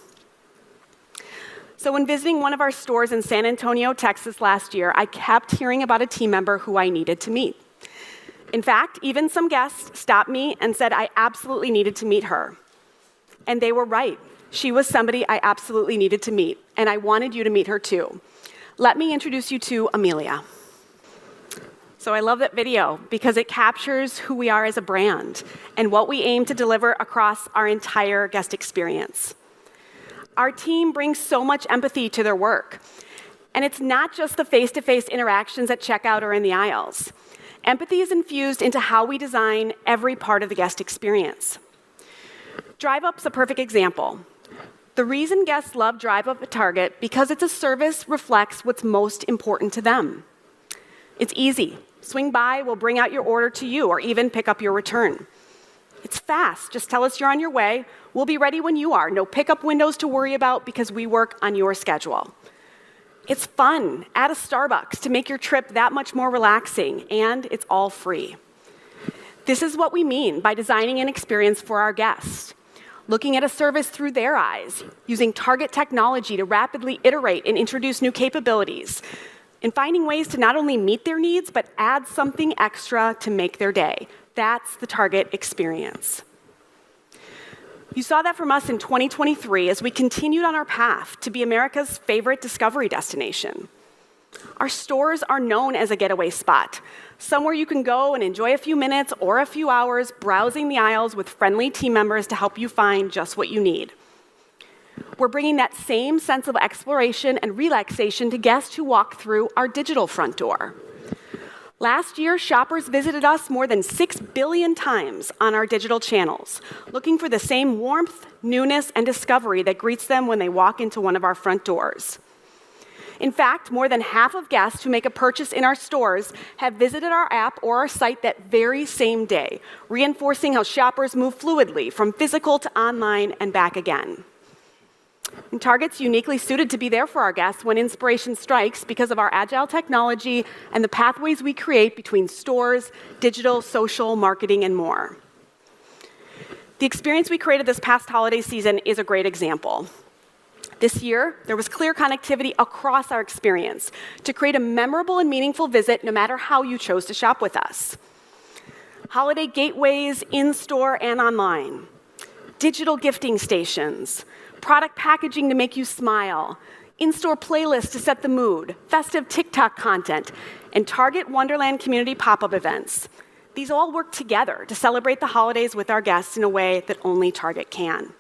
So when visiting one of our stores in San Antonio, Texas last year, I kept hearing about a team member who I needed to meet. In fact, even some guests stopped me and said I absolutely needed to meet her. And they were right. She was somebody I absolutely needed to meet, and I wanted you to meet her too. Let me introduce you to Amelia. So I love that video because it captures who we are as a brand and what we aim to deliver across our entire guest experience. Our team brings so much empathy to their work. And it's not just the face-to-face interactions at checkout or in the aisles. Empathy is infused into how we design every part of the guest experience. Drive Up's a perfect example. The reason guests love Drive Up at Target because it's a service reflects what's most important to them. It's easy. Swing by, we'll bring out your order to you, or even pick up your return. It's fast. Just tell us you're on your way. We'll be ready when you are. No pickup windows to worry about because we work on your schedule. It's fun. Add a Starbucks to make your trip that much more relaxing, and it's all free. This is what we mean by designing an experience for our guests. Looking at a service through their eyes, using Target technology to rapidly iterate and introduce new capabilities, and finding ways to not only meet their needs, but add something extra to make their day. That's the Target experience. You saw that from us in 2023 as we continued on our path to be America's favorite discovery destination. Our stores are known as a getaway spot, somewhere you can go and enjoy a few minutes or a few hours browsing the aisles with friendly team members to help you find just what you need. We're bringing that same sense of exploration and relaxation to guests who walk through our digital front door. Last year, shoppers visited us more than 6 billion times on our digital channels, looking for the same warmth, newness, and discovery that greets them when they walk into one of our front doors. In fact, more than half of guests who make a purchase in our stores have visited our app or our site that very same day, reinforcing how shoppers move fluidly from physical to online and back again. And Target's uniquely suited to be there for our guests when inspiration strikes because of our agile technology and the pathways we create between stores, digital, social, marketing, and more. The experience we created this past holiday season is a great example. This year, there was clear connectivity across our experience to create a memorable and meaningful visit no matter how you chose to shop with us. Holiday gateways in-store and online, digital gifting stations, product packaging to make you smile, in-store playlists to set the mood, festive TikTok content, and Target Wonderland community pop-up events. These all work together to celebrate the holidays with our guests in a way that only Target can.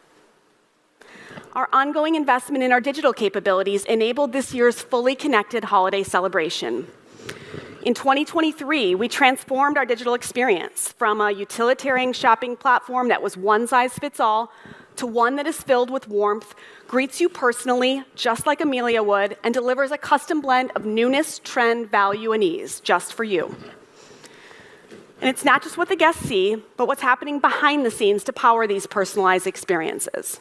Our ongoing investment in our digital capabilities enabled this year's fully connected holiday celebration. In 2023, we transformed our digital experience from a utilitarian shopping platform that was one size fits all to one that is filled with warmth, greets you personally, just like Amelia would, and delivers a custom blend of newness, trend, value, and ease, just for you. And it's not just what the guests see, but what's happening behind the scenes to power these personalized experiences.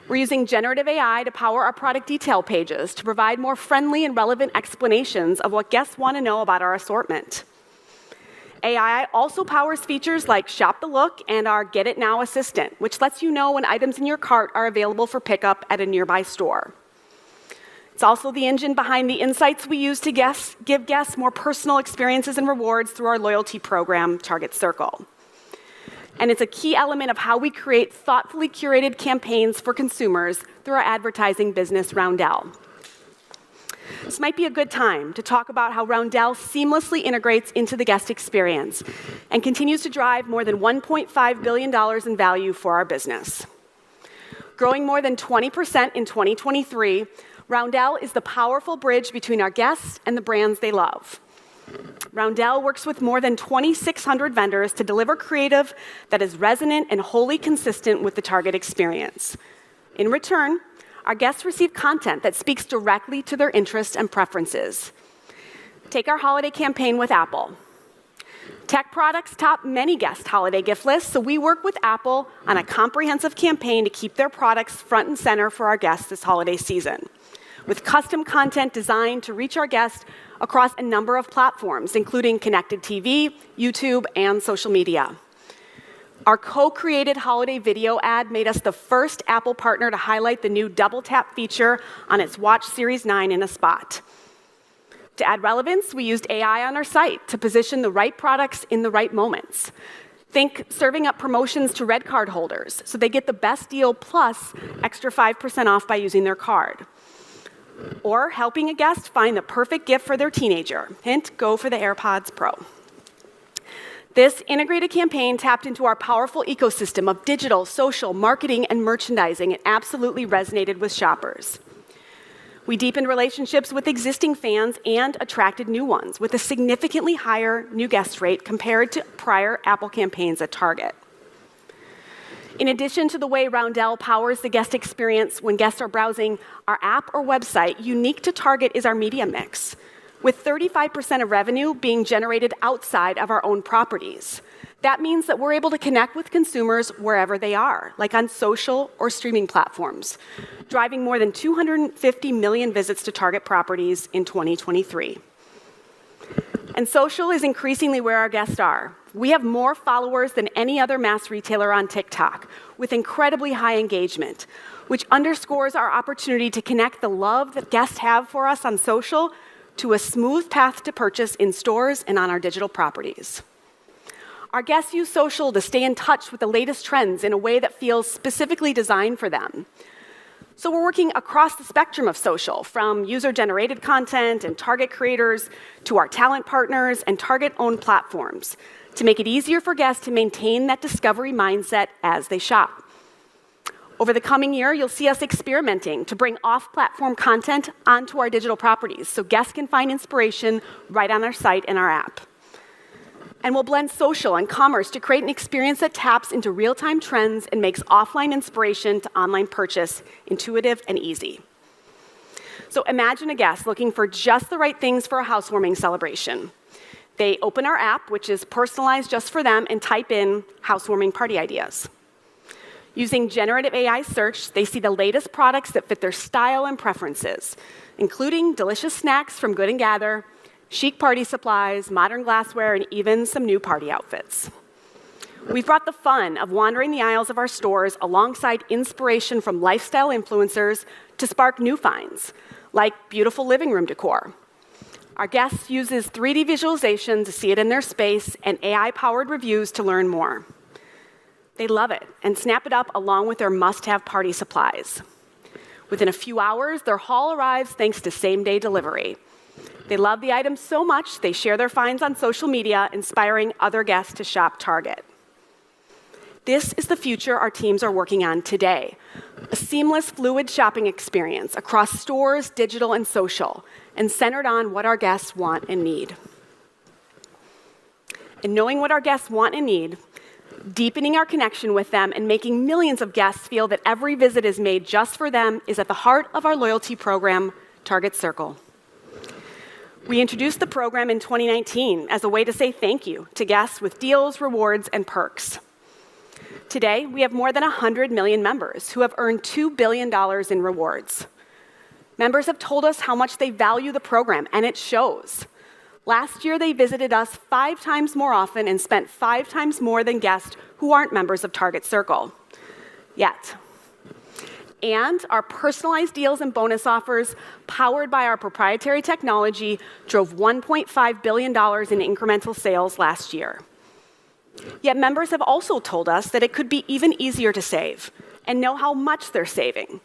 We're using generative AI to power our product detail pages to provide more friendly and relevant explanations of what guests want to know about our assortment. AI also powers features like Shop the Look and our Get It Now assistant, which lets you know when items in your cart are available for pickup at a nearby store. It's also the engine behind the insights we use to give guests more personal experiences and rewards through our loyalty program, Target Circle. And it's a key element of how we create thoughtfully curated campaigns for consumers through our advertising business, Roundel. This might be a good time to talk about how Roundel seamlessly integrates into the guest experience and continues to drive more than $1.5 billion in value for our business. Growing more than 20% in 2023, Roundel is the powerful bridge between our guests and the brands they love. Roundel works with more than 2,600 vendors to deliver creative that is resonant and wholly consistent with the Target experience. In return, our guests receive content that speaks directly to their interests and preferences. Take our holiday campaign with Apple. Tech products top many guest holiday gift lists, so we work with Apple on a comprehensive campaign to keep their products front and center for our guests this holiday season, with custom content designed to reach our guests across a number of platforms, including connected TV, YouTube, and social media. Our co-created holiday video ad made us the first Apple partner to highlight the new Double Tap feature on its Watch Series 9 in a spot. To add relevance, we used AI on our site to position the right products in the right moments. Think serving up promotions to Red Card holders so they get the best deal plus extra 5% off by using their card. Or helping a guest find the perfect gift for their teenager. Hint, go for the AirPods Pro. This integrated campaign tapped into our powerful ecosystem of digital, social, marketing, and merchandising and absolutely resonated with shoppers. We deepened relationships with existing fans and attracted new ones with a significantly higher new guest rate compared to prior Apple campaigns at Target. In addition to the way Roundel powers the guest experience when guests are browsing our app or website, unique to Target is our media mix, with 35% of revenue being generated outside of our own properties. That means that we're able to connect with consumers wherever they are, like on social or streaming platforms, driving more than 250 million visits to Target properties in 2023. And social is increasingly where our guests are. We have more followers than any other mass retailer on TikTok, with incredibly high engagement, which underscores our opportunity to connect the love that guests have for us on social to a smooth path to purchase in stores and on our digital properties. Our guests use social to stay in touch with the latest trends in a way that feels specifically designed for them. So we're working across the spectrum of social, from user-generated content and Target creators to our talent partners and Target-owned platforms, to make it easier for guests to maintain that discovery mindset as they shop. Over the coming year, you'll see us experimenting to bring off-platform content onto our digital properties so guests can find inspiration right on our site and our app. And we'll blend social and commerce to create an experience that taps into real-time trends and makes offline inspiration to online purchase intuitive and easy. So imagine a guest looking for just the right things for a housewarming celebration. They open our app, which is personalized just for them, and type in housewarming party ideas. Using generative AI search, they see the latest products that fit their style and preferences, including delicious snacks from Good & Gather, chic party supplies, modern glassware, and even some new party outfits. We've brought the fun of wandering the aisles of our stores alongside inspiration from lifestyle influencers to spark new finds, like beautiful living room decor. Our guests uses 3D visualization to see it in their space and AI-powered reviews to learn more. They love it and snap it up along with their must-have party supplies. Within a few hours, their haul arrives thanks to same-day delivery. They love the items so much, they share their finds on social media, inspiring other guests to shop Target. This is the future our teams are working on today, a seamless, fluid shopping experience across stores, digital, and social, and centered on what our guests want and need. And knowing what our guests want and need, deepening our connection with them, and making millions of guests feel that every visit is made just for them is at the heart of our loyalty program, Target Circle. We introduced the program in 2019 as a way to say thank you to guests with deals, rewards, and perks. Today, we have more than 100 million members who have earned $2 billion in rewards. Members have told us how much they value the program, and it shows. Last year, they visited us 5 times more often and spent 5 times more than guests who aren't members of Target Circle. Yet. And our personalized deals and bonus offers, powered by our proprietary technology, drove $1.5 billion in incremental sales last year. Yet members have also told us that it could be even easier to save and know how much they're saving.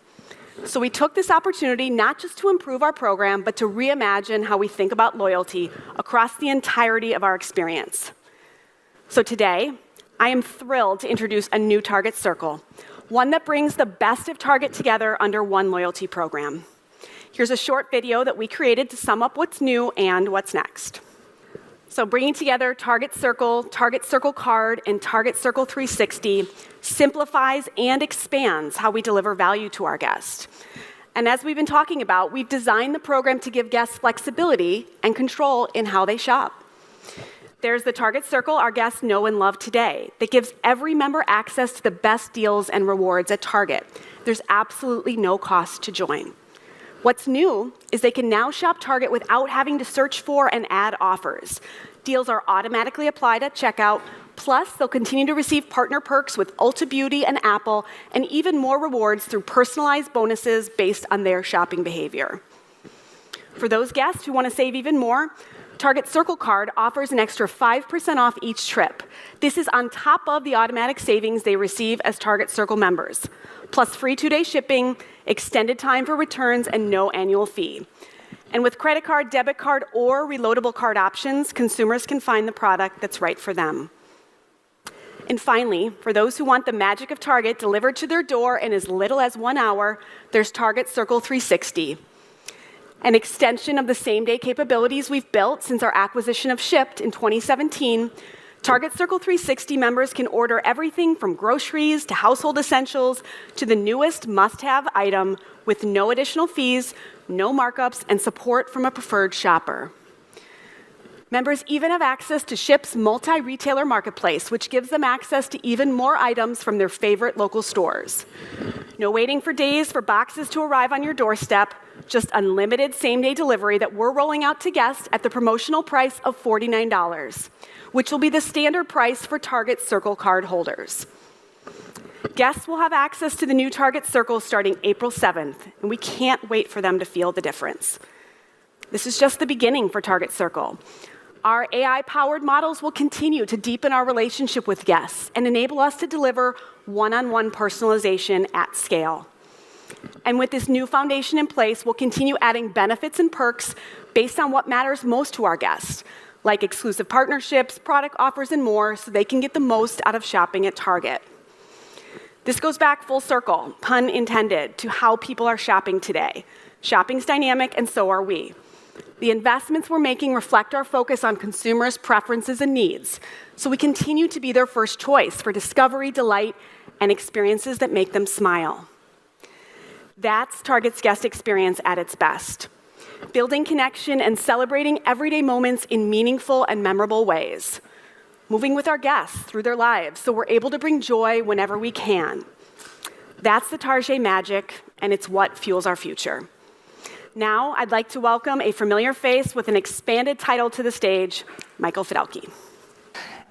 So we took this opportunity not just to improve our program, but to reimagine how we think about loyalty across the entirety of our experience. So today, I am thrilled to introduce a new Target Circle, one that brings the best of Target together under one loyalty program. Here's a short video that we created to sum up what's new and what's next. So bringing together Target Circle Card, and Target Circle 360 simplifies and expands how we deliver value to our guests. And as we've been talking about, we've designed the program to give guests flexibility and control in how they shop. There's the Target Circle our guests know and love today that gives every member access to the best deals and rewards at Target. There's absolutely no cost to join. What's new is they can now shop Target without having to search for and add offers. Deals are automatically applied at checkout, plus they'll continue to receive partner perks with Ulta Beauty and Apple, and even more rewards through personalized bonuses based on their shopping behavior. For those guests who want to save even more, Target Circle Card offers an extra 5% off each trip. This is on top of the automatic savings they receive as Target Circle members, plus free 2-day shipping, extended time for returns, and no annual fee. And with credit card, debit card, or reloadable card options, consumers can find the product that's right for them. And finally, for those who want the magic of Target delivered to their door in as little as 1 hour, there's Target Circle 360. An extension of the same-day capabilities we've built since our acquisition of Shipt in 2017, Target Circle 360 members can order everything from groceries to household essentials to the newest must-have item with no additional fees, no markups, and support from a preferred shopper. Members even have access to Shipt's multi-retailer marketplace, which gives them access to even more items from their favorite local stores. No waiting for days for boxes to arrive on your doorstep, just unlimited same-day delivery that we're rolling out to guests at the promotional price of $49, which will be the standard price for Target Circle Card holders. Guests will have access to the new Target Circle starting April 7th, and we can't wait for them to feel the difference. This is just the beginning for Target Circle. Our AI-powered models will continue to deepen our relationship with guests and enable us to deliver one-on-one personalization at scale. And with this new foundation in place, we'll continue adding benefits and perks based on what matters most to our guests, like exclusive partnerships, product offers, and more, so they can get the most out of shopping at Target. This goes back full circle, pun intended, to how people are shopping today. Shopping's dynamic, and so are we. The investments we're making reflect our focus on consumers' preferences and needs, so we continue to be their first choice for discovery, delight, and experiences that make them smile. That's Target's guest experience at its best, building connection and celebrating everyday moments in meaningful and memorable ways, moving with our guests through their lives so we're able to bring joy whenever we can. That's the Target magic, and it's what fuels our future. Now, I'd like to welcome a familiar face with an expanded title to the stage, Michael Fidelki.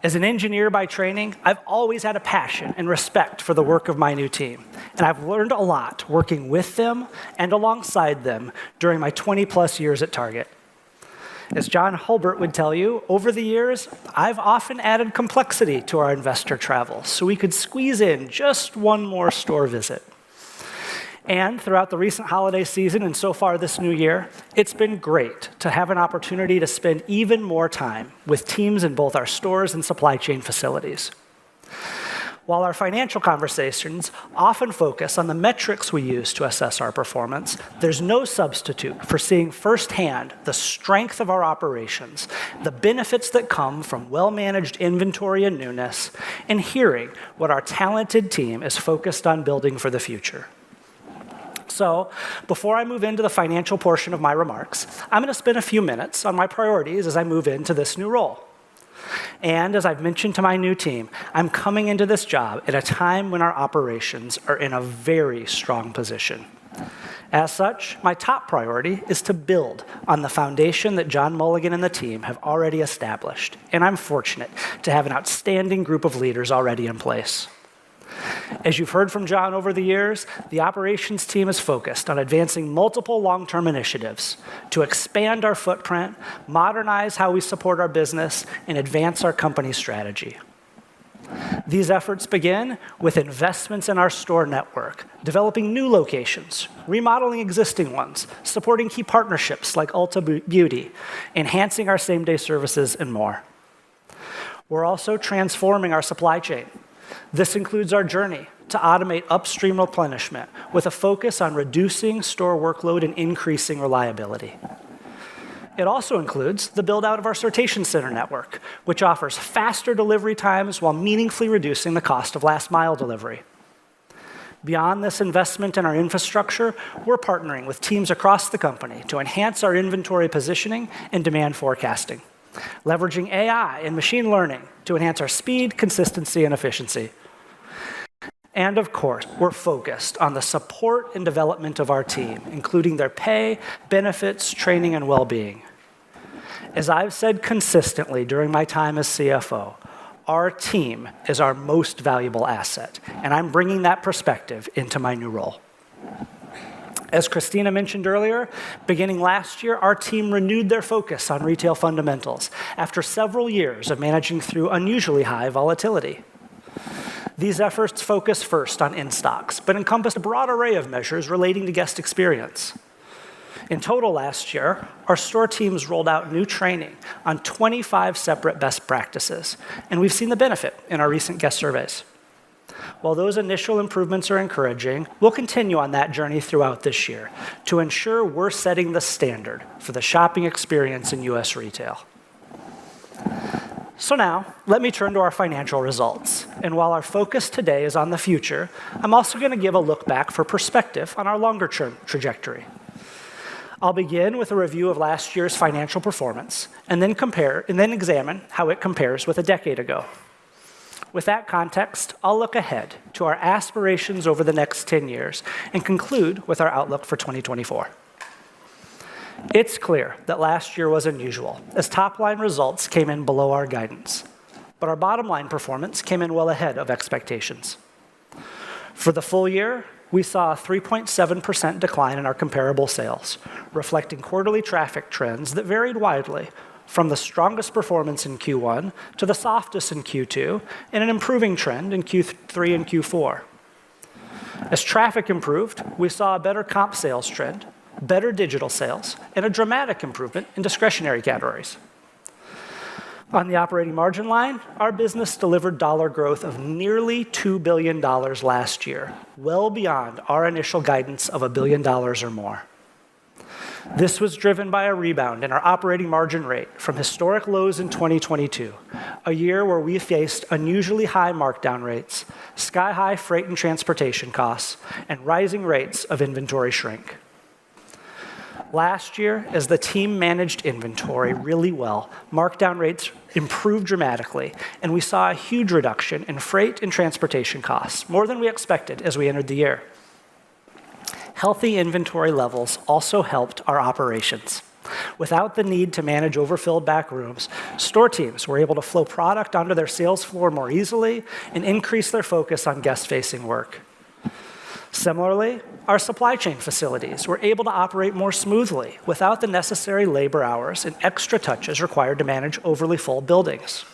As an engineer by training, I've always had a passion and respect for the work of my new team, and I've learned a lot working with them and alongside them during my 20-plus years at Target. As John Hulbert would tell you, over the years, I've often added complexity to our investor travel so we could squeeze in just one more store visit. And throughout the recent holiday season and so far this new year, it's been great to have an opportunity to spend even more time with teams in both our stores and supply chain facilities. While our financial conversations often focus on the metrics we use to assess our performance, there's no substitute for seeing firsthand the strength of our operations, the benefits that come from well-managed inventory and newness, and hearing what our talented team is focused on building for the future. So, before I move into the financial portion of my remarks, I'm going to spend a few minutes on my priorities as I move into this new role. And as I've mentioned to my new team, I'm coming into this job at a time when our operations are in a very strong position. As such, my top priority is to build on the foundation that John Mulligan and the team have already established, and I'm fortunate to have an outstanding group of leaders already in place. As you've heard from John over the years, the operations team is focused on advancing multiple long-term initiatives to expand our footprint, modernize how we support our business, and advance our company strategy. These efforts begin with investments in our store network, developing new locations, remodeling existing ones, supporting key partnerships like Ulta Beauty, enhancing our same-day services, and more. We're also transforming our supply chain. This includes our journey to automate upstream replenishment with a focus on reducing store workload and increasing reliability. It also includes the build-out of our sortation center network, which offers faster delivery times while meaningfully reducing the cost of last-mile delivery. Beyond this investment in our infrastructure, we're partnering with teams across the company to enhance our inventory positioning and demand forecasting, leveraging AI and machine learning to enhance our speed, consistency, and efficiency. And of course, we're focused on the support and development of our team, including their pay, benefits, training, and well-being. As I've said consistently during my time as CFO, our team is our most valuable asset, and I'm bringing that perspective into my new role. As Christina mentioned earlier, beginning last year, our team renewed their focus on retail fundamentals after several years of managing through unusually high volatility. These efforts focus first on in-stocks, but encompass a broad array of measures relating to guest experience. In total last year, our store teams rolled out new training on 25 separate best practices, and we've seen the benefit in our recent guest surveys. While those initial improvements are encouraging, we'll continue on that journey throughout this year to ensure we're setting the standard for the shopping experience in U.S. retail. So now, let me turn to our financial results. And while our focus today is on the future, I'm also going to give a look back for perspective on our longer-term trajectory. I'll begin with a review of last year's financial performance, and then examine how it compares with a decade ago. With that context, I'll look ahead to our aspirations over the next 10 years and conclude with our outlook for 2024. It's clear that last year was unusual, as top-line results came in below our guidance, but our bottom-line performance came in well ahead of expectations. For the full year, we saw a 3.7% decline in our comparable sales, reflecting quarterly traffic trends that varied widely, from the strongest performance in Q1 to the softest in Q2, and an improving trend in Q3 and Q4. As traffic improved, we saw a better comp sales trend, better digital sales, and a dramatic improvement in discretionary categories. On the operating margin line, our business delivered dollar growth of nearly $2 billion last year, well beyond our initial guidance of $1 billion or more. This was driven by a rebound in our operating margin rate from historic lows in 2022, a year where we faced unusually high markdown rates, sky-high freight and transportation costs, and rising rates of inventory shrink. Last year, as the team managed inventory really well, markdown rates improved dramatically, and we saw a huge reduction in freight and transportation costs, more than we expected as we entered the year. Healthy inventory levels also helped our operations. Without the need to manage overfilled back rooms, store teams were able to flow product onto their sales floor more easily and increase their focus on guest-facing work. Similarly, our supply chain facilities were able to operate more smoothly without the necessary labor hours and extra touches required to manage overly full buildings.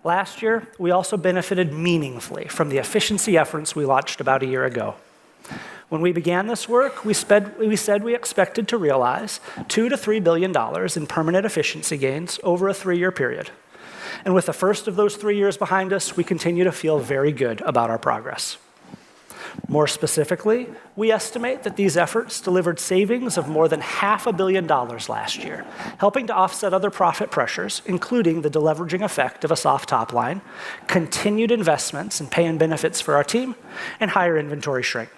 Last year, we also benefited meaningfully from the efficiency efforts we launched about a year ago. When we began this work, we said we expected to realize $2 to $3 billion in permanent efficiency gains over a 3-year period. And with the first of those 3 years behind us, we continue to feel very good about our progress. More specifically, we estimate that these efforts delivered savings of more than $500 million last year, helping to offset other profit pressures, including the deleveraging effect of a soft top line, continued investments in pay and benefits for our team, and higher inventory shrink.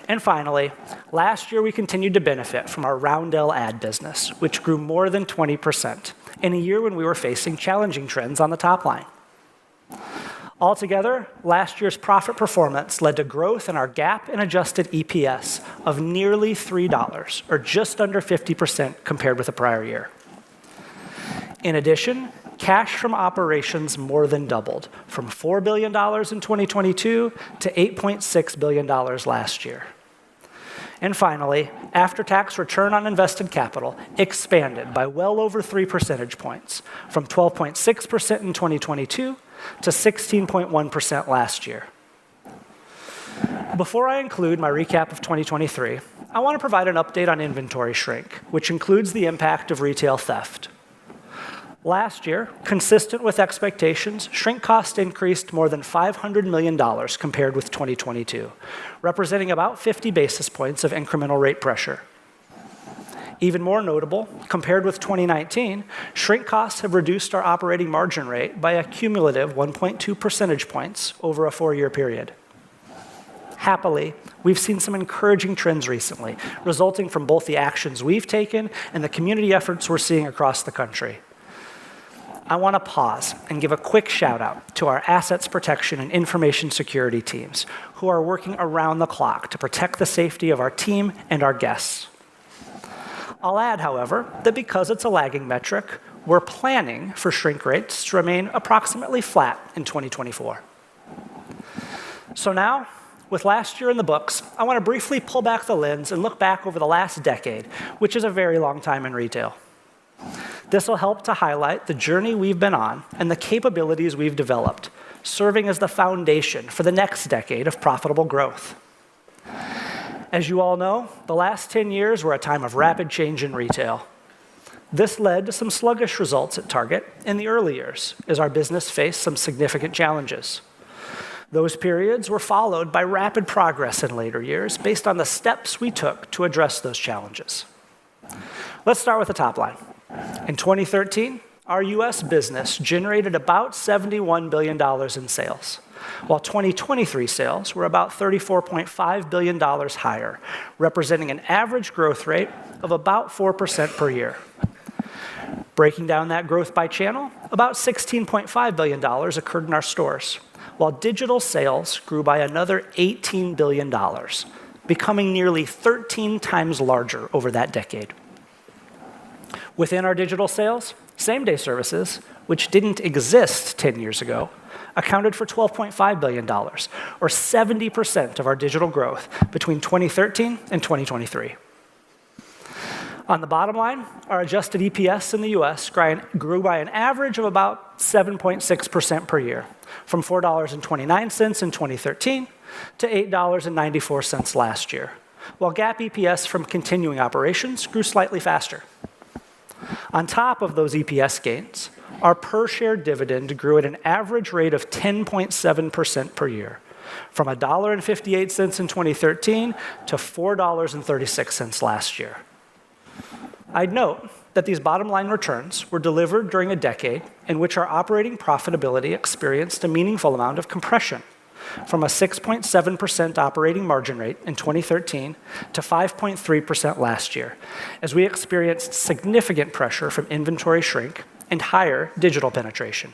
And finally, last year we continued to benefit from our Roundel ad business, which grew more than 20% in a year when we were facing challenging trends on the top line. Altogether, last year's profit performance led to growth in our GAAP and adjusted EPS of nearly $3, or just under 50% compared with the prior year. In addition, cash from operations more than doubled, from $4 billion in 2022 to $8.6 billion last year. And finally, after-tax return on invested capital expanded by well over 3 percentage points, from 12.6% in 2022 to 16.1% last year. Before I include my recap of 2023, I want to provide an update on inventory shrink, which includes the impact of retail theft. Last year, consistent with expectations, shrink cost increased more than $500 million compared with 2022, representing about 50 basis points of incremental rate pressure. Even more notable, compared with 2019, shrink costs have reduced our operating margin rate by a cumulative 1.2 percentage points over a 4-year period. Happily, we've seen some encouraging trends recently, resulting from both the actions we've taken and the community efforts we're seeing across the country. I want to pause and give a quick shout out to our assets protection and information security teams who are working around the clock to protect the safety of our team and our guests. I'll add, however, that because it's a lagging metric, we're planning for shrink rates to remain approximately flat in 2024. So now, with last year in the books, I want to briefly pull back the lens and look back over the last decade, which is a very long time in retail. This will help to highlight the journey we've been on and the capabilities we've developed, serving as the foundation for the next decade of profitable growth. As you all know, the last 10 years were a time of rapid change in retail. This led to some sluggish results at Target in the early years, as our business faced some significant challenges. Those periods were followed by rapid progress in later years based on the steps we took to address those challenges. Let's start with the top line. In 2013, our US business generated about $71 billion in sales, while 2023 sales were about $34.5 billion higher, representing an average growth rate of about 4% per year. Breaking down that growth by channel, about $16.5 billion occurred in our stores, while digital sales grew by another $18 billion, becoming nearly 13 times larger over that decade. Within our digital sales, same-day services, which didn't exist 10 years ago, accounted for $12.5 billion, or 70% of our digital growth between 2013 and 2023. On the bottom line, our adjusted EPS in the US grew by an average of about 7.6% per year, from $4.29 in 2013 to $8.94 last year, while GAAP EPS from continuing operations grew slightly faster. On top of those EPS gains, our per-share dividend grew at an average rate of 10.7% per year, from $1.58 in 2013 to $4.36 last year. I'd note that these bottom-line returns were delivered during a decade in which our operating profitability experienced a meaningful amount of compression, from a 6.7% operating margin rate in 2013 to 5.3% last year, as we experienced significant pressure from inventory shrink and higher digital penetration.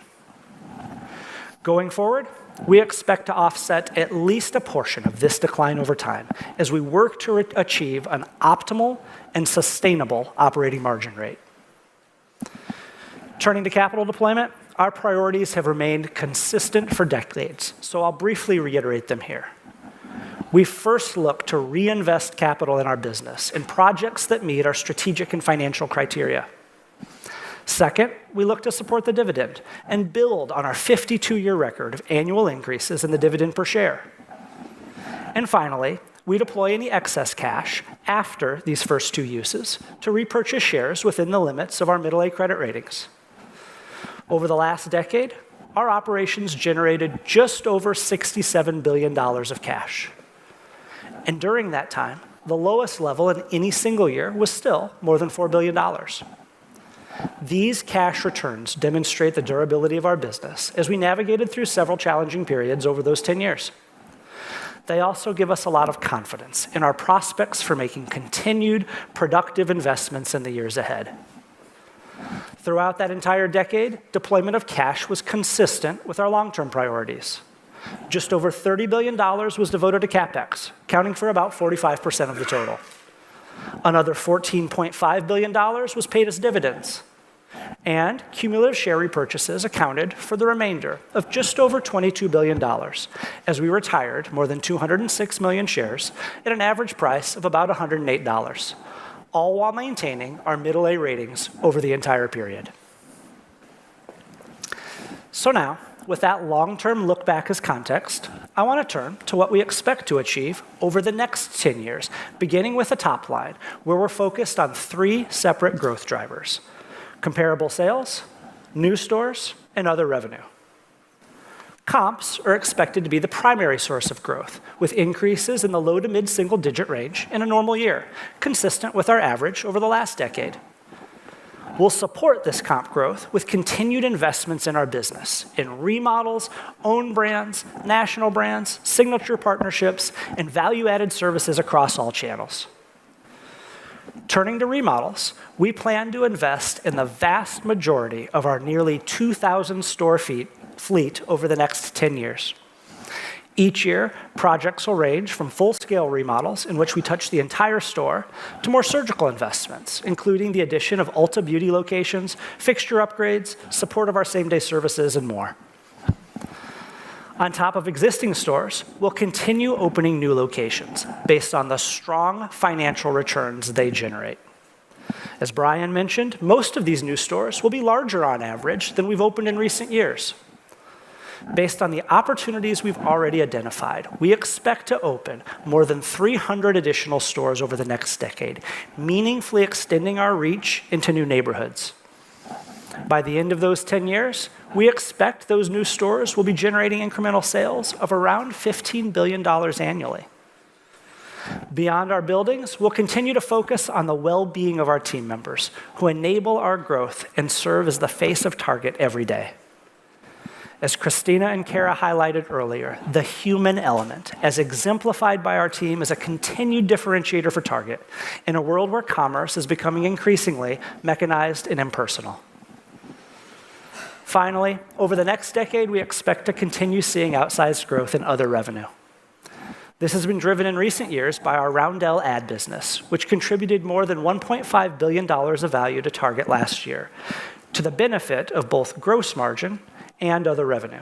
Going forward, we expect to offset at least a portion of this decline over time as we work to achieve an optimal and sustainable operating margin rate. Turning to capital deployment, our priorities have remained consistent for decades, so I'll briefly reiterate them here. We first look to reinvest capital in our business in projects that meet our strategic and financial criteria. Second, we look to support the dividend and build on our 52-year record of annual increases in the dividend per share. And finally, we deploy any excess cash after these first two uses to repurchase shares within the limits of our middle-A credit ratings. Over the last decade, our operations generated just over $67 billion of cash. And during that time, the lowest level in any single year was still more than $4 billion. These cash returns demonstrate the durability of our business as we navigated through several challenging periods over those 10 years. They also give us a lot of confidence in our prospects for making continued productive investments in the years ahead. Throughout that entire decade, deployment of cash was consistent with our long-term priorities. Just over $30 billion was devoted to CapEx, accounting for about 45% of the total. Another $14.5 billion was paid as dividends, and cumulative share repurchases accounted for the remainder of just over $22 billion, as we retired more than 206 million shares at an average price of about $108, all while maintaining our middle A ratings over the entire period. So now, with that long-term look back as context, I want to turn to what we expect to achieve over the next 10 years, beginning with the top line, where we're focused on 3 separate growth drivers: comparable sales, new stores, and other revenue. Comps are expected to be the primary source of growth, with increases in the low to mid-single-digit range in a normal year, consistent with our average over the last decade. We'll support this comp growth with continued investments in our business, in remodels, own brands, national brands, signature partnerships, and value-added services across all channels. Turning to remodels, we plan to invest in the vast majority of our nearly 2,000 store fleet over the next 10 years. Each year, projects will range from full-scale remodels, in which we touch the entire store, to more surgical investments, including the addition of Ulta Beauty locations, fixture upgrades, support of our same-day services, and more. On top of existing stores, we'll continue opening new locations based on the strong financial returns they generate. As Brian mentioned, most of these new stores will be larger on average than we've opened in recent years. Based on the opportunities we've already identified, we expect to open more than 300 additional stores over the next decade, meaningfully extending our reach into new neighborhoods. By the end of those 10 years, we expect those new stores will be generating incremental sales of around $15 billion annually. Beyond our buildings, we'll continue to focus on the well-being of our team members, who enable our growth and serve as the face of Target every day. As Christina and Kara highlighted earlier, the human element, as exemplified by our team, is a continued differentiator for Target in a world where commerce is becoming increasingly mechanized and impersonal. Finally, over the next decade, we expect to continue seeing outsized growth in other revenue. This has been driven in recent years by our Roundel ad business, which contributed more than $1.5 billion of value to Target last year, to the benefit of both gross margin and other revenue.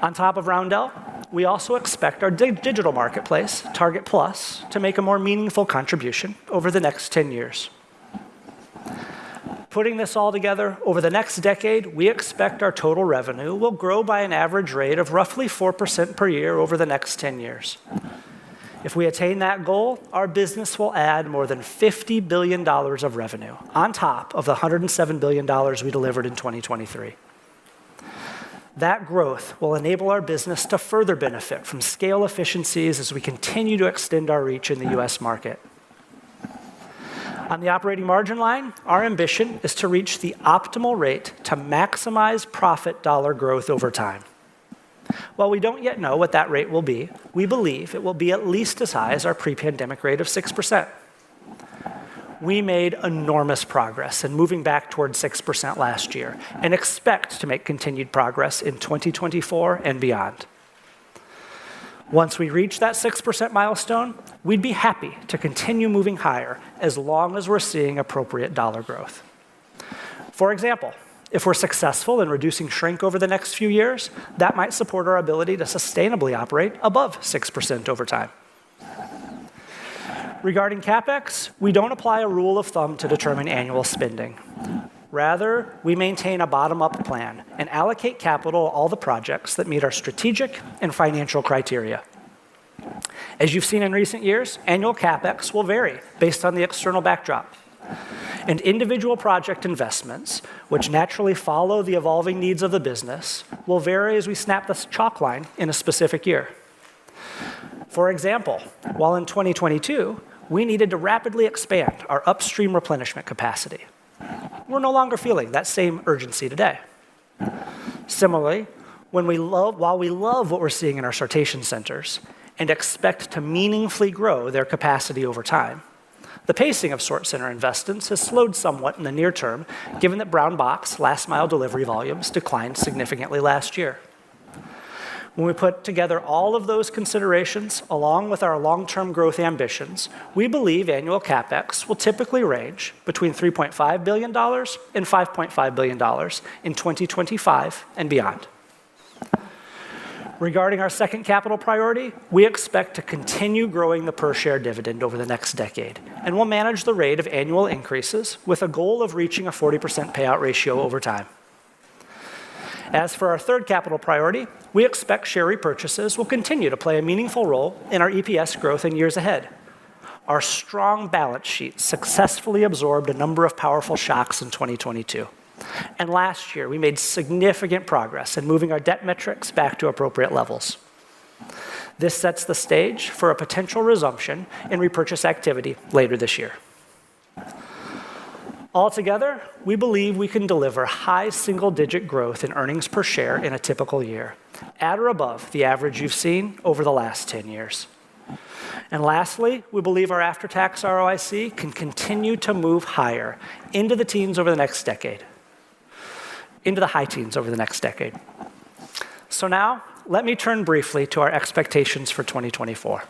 On top of Roundel, we also expect our digital marketplace, Target Plus, to make a more meaningful contribution over the next 10 years. Putting this all together, over the next decade, we expect our total revenue will grow by an average rate of roughly 4% per year over the next 10 years. If we attain that goal, our business will add more than $50 billion of revenue, on top of the $107 billion we delivered in 2023. That growth will enable our business to further benefit from scale efficiencies as we continue to extend our reach in the US market. On the operating margin line, our ambition is to reach the optimal rate to maximize profit dollar growth over time. While we don't yet know what that rate will be, we believe it will be at least as high as our pre-pandemic rate of 6%. We made enormous progress in moving back toward 6% last year and expect to make continued progress in 2024 and beyond. Once we reach that 6% milestone, we'd be happy to continue moving higher as long as we're seeing appropriate dollar growth. For example, if we're successful in reducing shrink over the next few years, that might support our ability to sustainably operate above 6% over time. Regarding CapEx, we don't apply a rule of thumb to determine annual spending. Rather, we maintain a bottom-up plan and allocate capital to all the projects that meet our strategic and financial criteria. As you've seen in recent years, annual CapEx will vary based on the external backdrop. And individual project investments, which naturally follow the evolving needs of the business, will vary as we snap the chalk line in a specific year. For example, while in 2022, we needed to rapidly expand our upstream replenishment capacity, we're no longer feeling that same urgency today. Similarly, while we love what we're seeing in our sortation centers and expect to meaningfully grow their capacity over time, The pacing of sort center investments has slowed somewhat in the near term, given that brown box last mile delivery volumes declined significantly last year. When we put together all of those considerations, along with our long-term growth ambitions, we believe annual CapEx will typically range between $3.5 billion and $5.5 billion in 2025 and beyond. Regarding our second capital priority, we expect to continue growing the per-share dividend over the next decade, and we'll manage the rate of annual increases with a goal of reaching a 40% payout ratio over time. As for our third capital priority, we expect share repurchases will continue to play a meaningful role in our EPS growth in years ahead. Our strong balance sheet successfully absorbed a number of powerful shocks in 2022. And last year, we made significant progress in moving our debt metrics back to appropriate levels. This sets the stage for a potential resumption in repurchase activity later this year. Altogether, we believe we can deliver high single-digit growth in earnings per share in a typical year, at or above the average you've seen over the last 10 years. And lastly, we believe our after-tax ROIC can continue to move higher into the teens over the next decade, into the high teens over the next decade. So now, let me turn briefly to our expectations for 2024.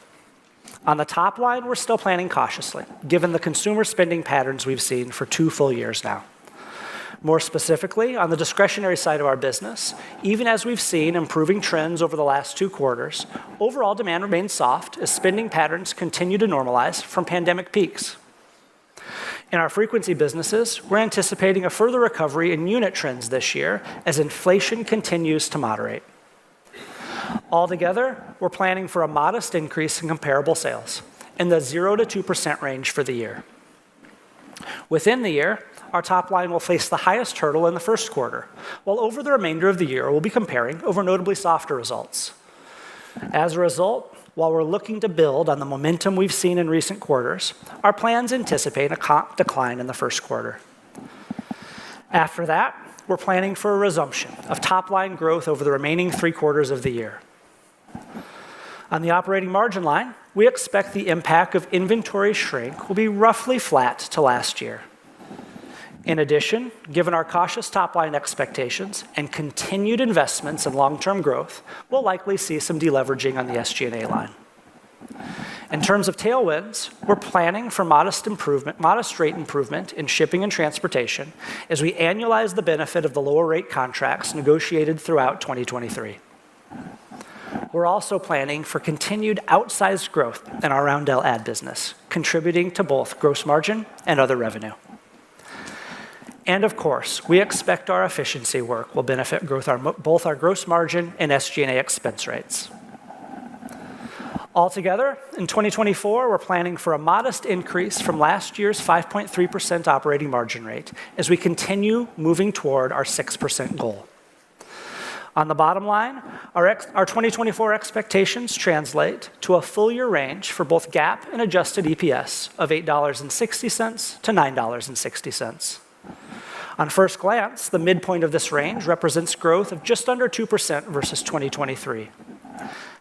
On the top line, we're still planning cautiously, given the consumer spending patterns we've seen for 2 full years now. More specifically, on the discretionary side of our business, even as we've seen improving trends over the last 2 quarters, overall demand remains soft as spending patterns continue to normalize from pandemic peaks. In our frequency businesses, we're anticipating a further recovery in unit trends this year as inflation continues to moderate. Altogether, we're planning for a modest increase in comparable sales in the 0 to 2% range for the year. Within the year, our top line will face the highest hurdle in the first quarter, while over the remainder of the year, we'll be comparing over notably softer results. As a result, while we're looking to build on the momentum we've seen in recent quarters, our plans anticipate a comp decline in the first quarter. After that, we're planning for a resumption of top-line growth over the remaining 3 quarters of the year. On the operating margin line, we expect the impact of inventory shrink will be roughly flat to last year. In addition, given our cautious top-line expectations and continued investments in long-term growth, we'll likely see some deleveraging on the SG&A line. In terms of tailwinds, we're planning for modest rate improvement in shipping and transportation as we annualize the benefit of the lower rate contracts negotiated throughout 2023. We're also planning for continued outsized growth in our Roundel ad business, contributing to both gross margin and other revenue. And of course, we expect our efficiency work will benefit both our gross margin and SG&A expense rates. Altogether, in 2024, we're planning for a modest increase from last year's 5.3% operating margin rate as we continue moving toward our 6% goal. On the bottom line, our 2024 expectations translate to a full year range for both GAAP and adjusted EPS of $8.60 to $9.60. On first glance, the midpoint of this range represents growth of just under 2% versus 2023.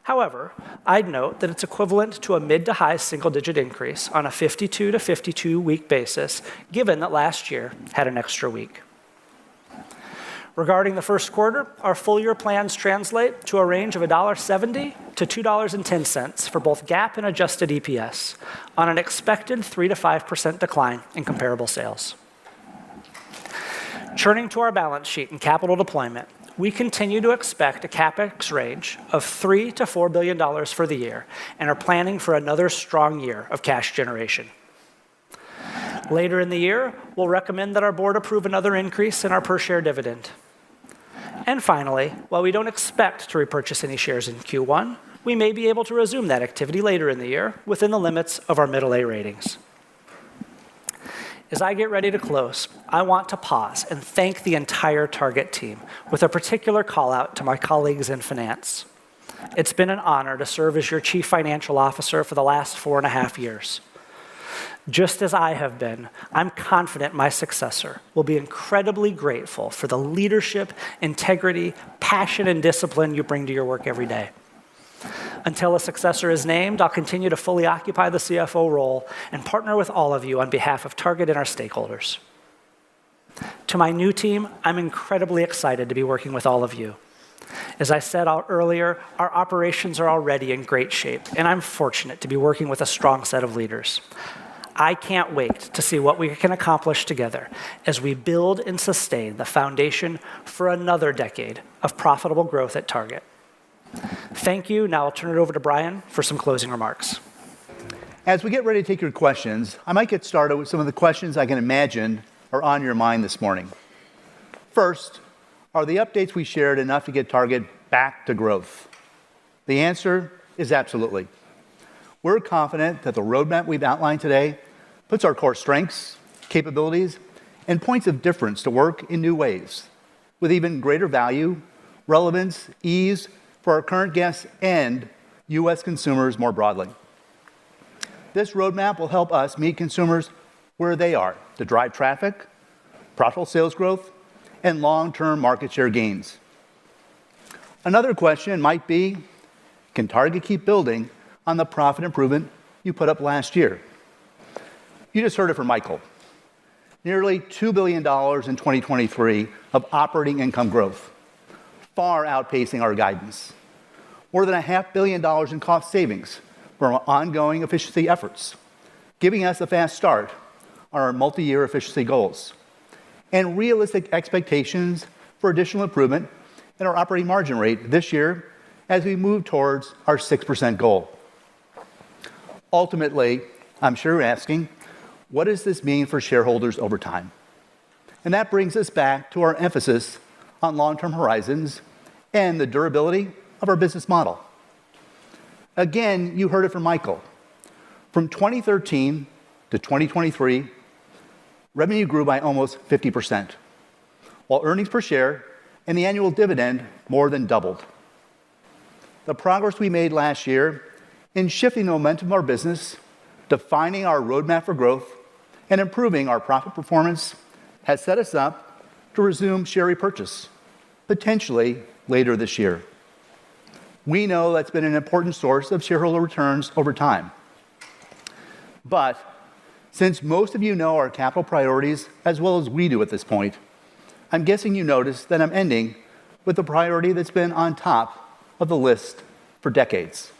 However, I'd note that it's equivalent to a mid to high single-digit increase on a 52 to 52-week basis, given that last year had an extra week. Regarding the first quarter, our full-year plans translate to a range of $1.70 to $2.10 for both GAAP and adjusted EPS, on an expected 3 to 5% decline in comparable sales. Turning to our balance sheet and capital deployment, we continue to expect a CapEx range of $3 to $4 billion for the year and are planning for another strong year of cash generation. Later in the year, we'll recommend that our board approve another increase in our per-share dividend. And finally, while we don't expect to repurchase any shares in Q1, we may be able to resume that activity later in the year within the limits of our middle A ratings. As I get ready to close, I want to pause and thank the entire Target team, with a particular call out to my colleagues in finance. It's been an honor to serve as your Chief Financial Officer for the last 4.5 years. Just as I have been, I'm confident my successor will be incredibly grateful for the leadership, integrity, passion, and discipline you bring to your work every day. Until a successor is named, I'll continue to fully occupy the CFO role and partner with all of you on behalf of Target and our stakeholders. To my new team, I'm incredibly excited to be working with all of you. As I said earlier, our operations are already in great shape, and I'm fortunate to be working with a strong set of leaders. I can't wait to see what we can accomplish together as we build and sustain the foundation for another decade of profitable growth at Target. Thank you. Now I'll turn it over to Brian for some closing remarks. As we get ready to take your questions, I might get started with some of the questions I can imagine are on your mind this morning. First, are the updates we shared enough to get Target back to growth? The answer is absolutely. We're confident that the roadmap we've outlined today puts our core strengths, capabilities, and points of difference to work in new ways, with even greater value, relevance, ease for our current guests and U.S. consumers more broadly. This roadmap will help us meet consumers where they are to drive traffic, profitable sales growth, and long-term market share gains. Another question might be, can Target keep building on the profit improvement you put up last year? You just heard it from Michael. Nearly $2 billion in 2023 of operating income growth, far outpacing our guidance. More than $500 million in cost savings from our ongoing efficiency efforts, giving us a fast start on our multi-year efficiency goals, and realistic expectations for additional improvement in our operating margin rate this year as we move towards our 6% goal. Ultimately, I'm sure you're asking, what does this mean for shareholders over time? And that brings us back to our emphasis on long-term horizons and the durability of our business model. Again, you heard it from Michael. From 2013 to 2023, revenue grew by almost 50%, while earnings per share and the annual dividend more than doubled. The progress we made last year in shifting the momentum of our business, defining our roadmap for growth, and improving our profit performance has set us up to resume share repurchase, potentially later this year. We know that's been an important source of shareholder returns over time. But since most of you know our capital priorities as well as we do at this point, I'm guessing you noticed that I'm ending with a priority that's been on top of the list for decades.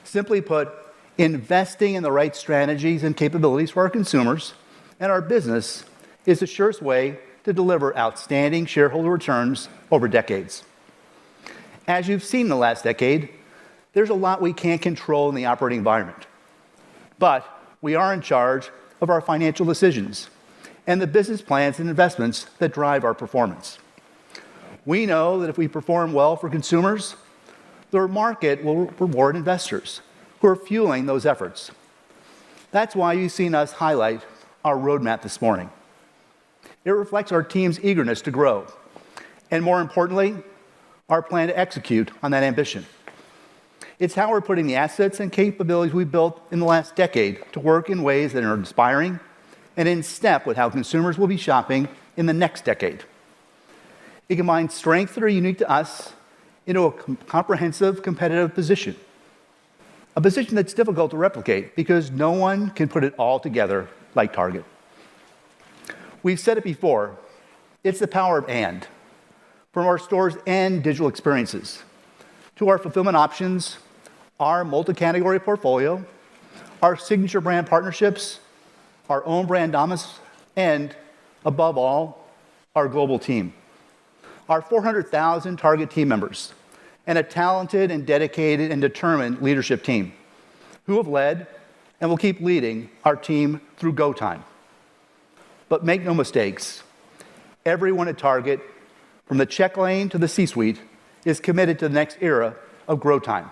Simply put, investing in the right strategies and capabilities for our consumers and our business is the surest way to deliver outstanding shareholder returns over decades. As you've seen in the last decade, there's a lot we can't control in the operating environment. But we are in charge of our financial decisions and the business plans and investments that drive our performance. We know that if we perform well for consumers, the market will reward investors who are fueling those efforts. That's why you've seen us highlight our roadmap this morning. It reflects our team's eagerness to grow, and more importantly, our plan to execute on that ambition. It's how we're putting the assets and capabilities we've built in the last decade to work in ways that are inspiring and in step with how consumers will be shopping in the next decade. It combines strengths that are unique to us into a comprehensive competitive position, a position that's difficult to replicate because no one can put it all together like Target. We've said it before, it's the power of and. From our stores and digital experiences, to our fulfillment options, our multi-category portfolio, our signature brand partnerships, our own brand dominance, and above all, our global team. Our 400,000 Target team members and a talented and dedicated and determined leadership team who have led and will keep leading our team through go time. But make no mistakes, everyone at Target, from the check lane to the C-suite, is committed to the next era of grow time.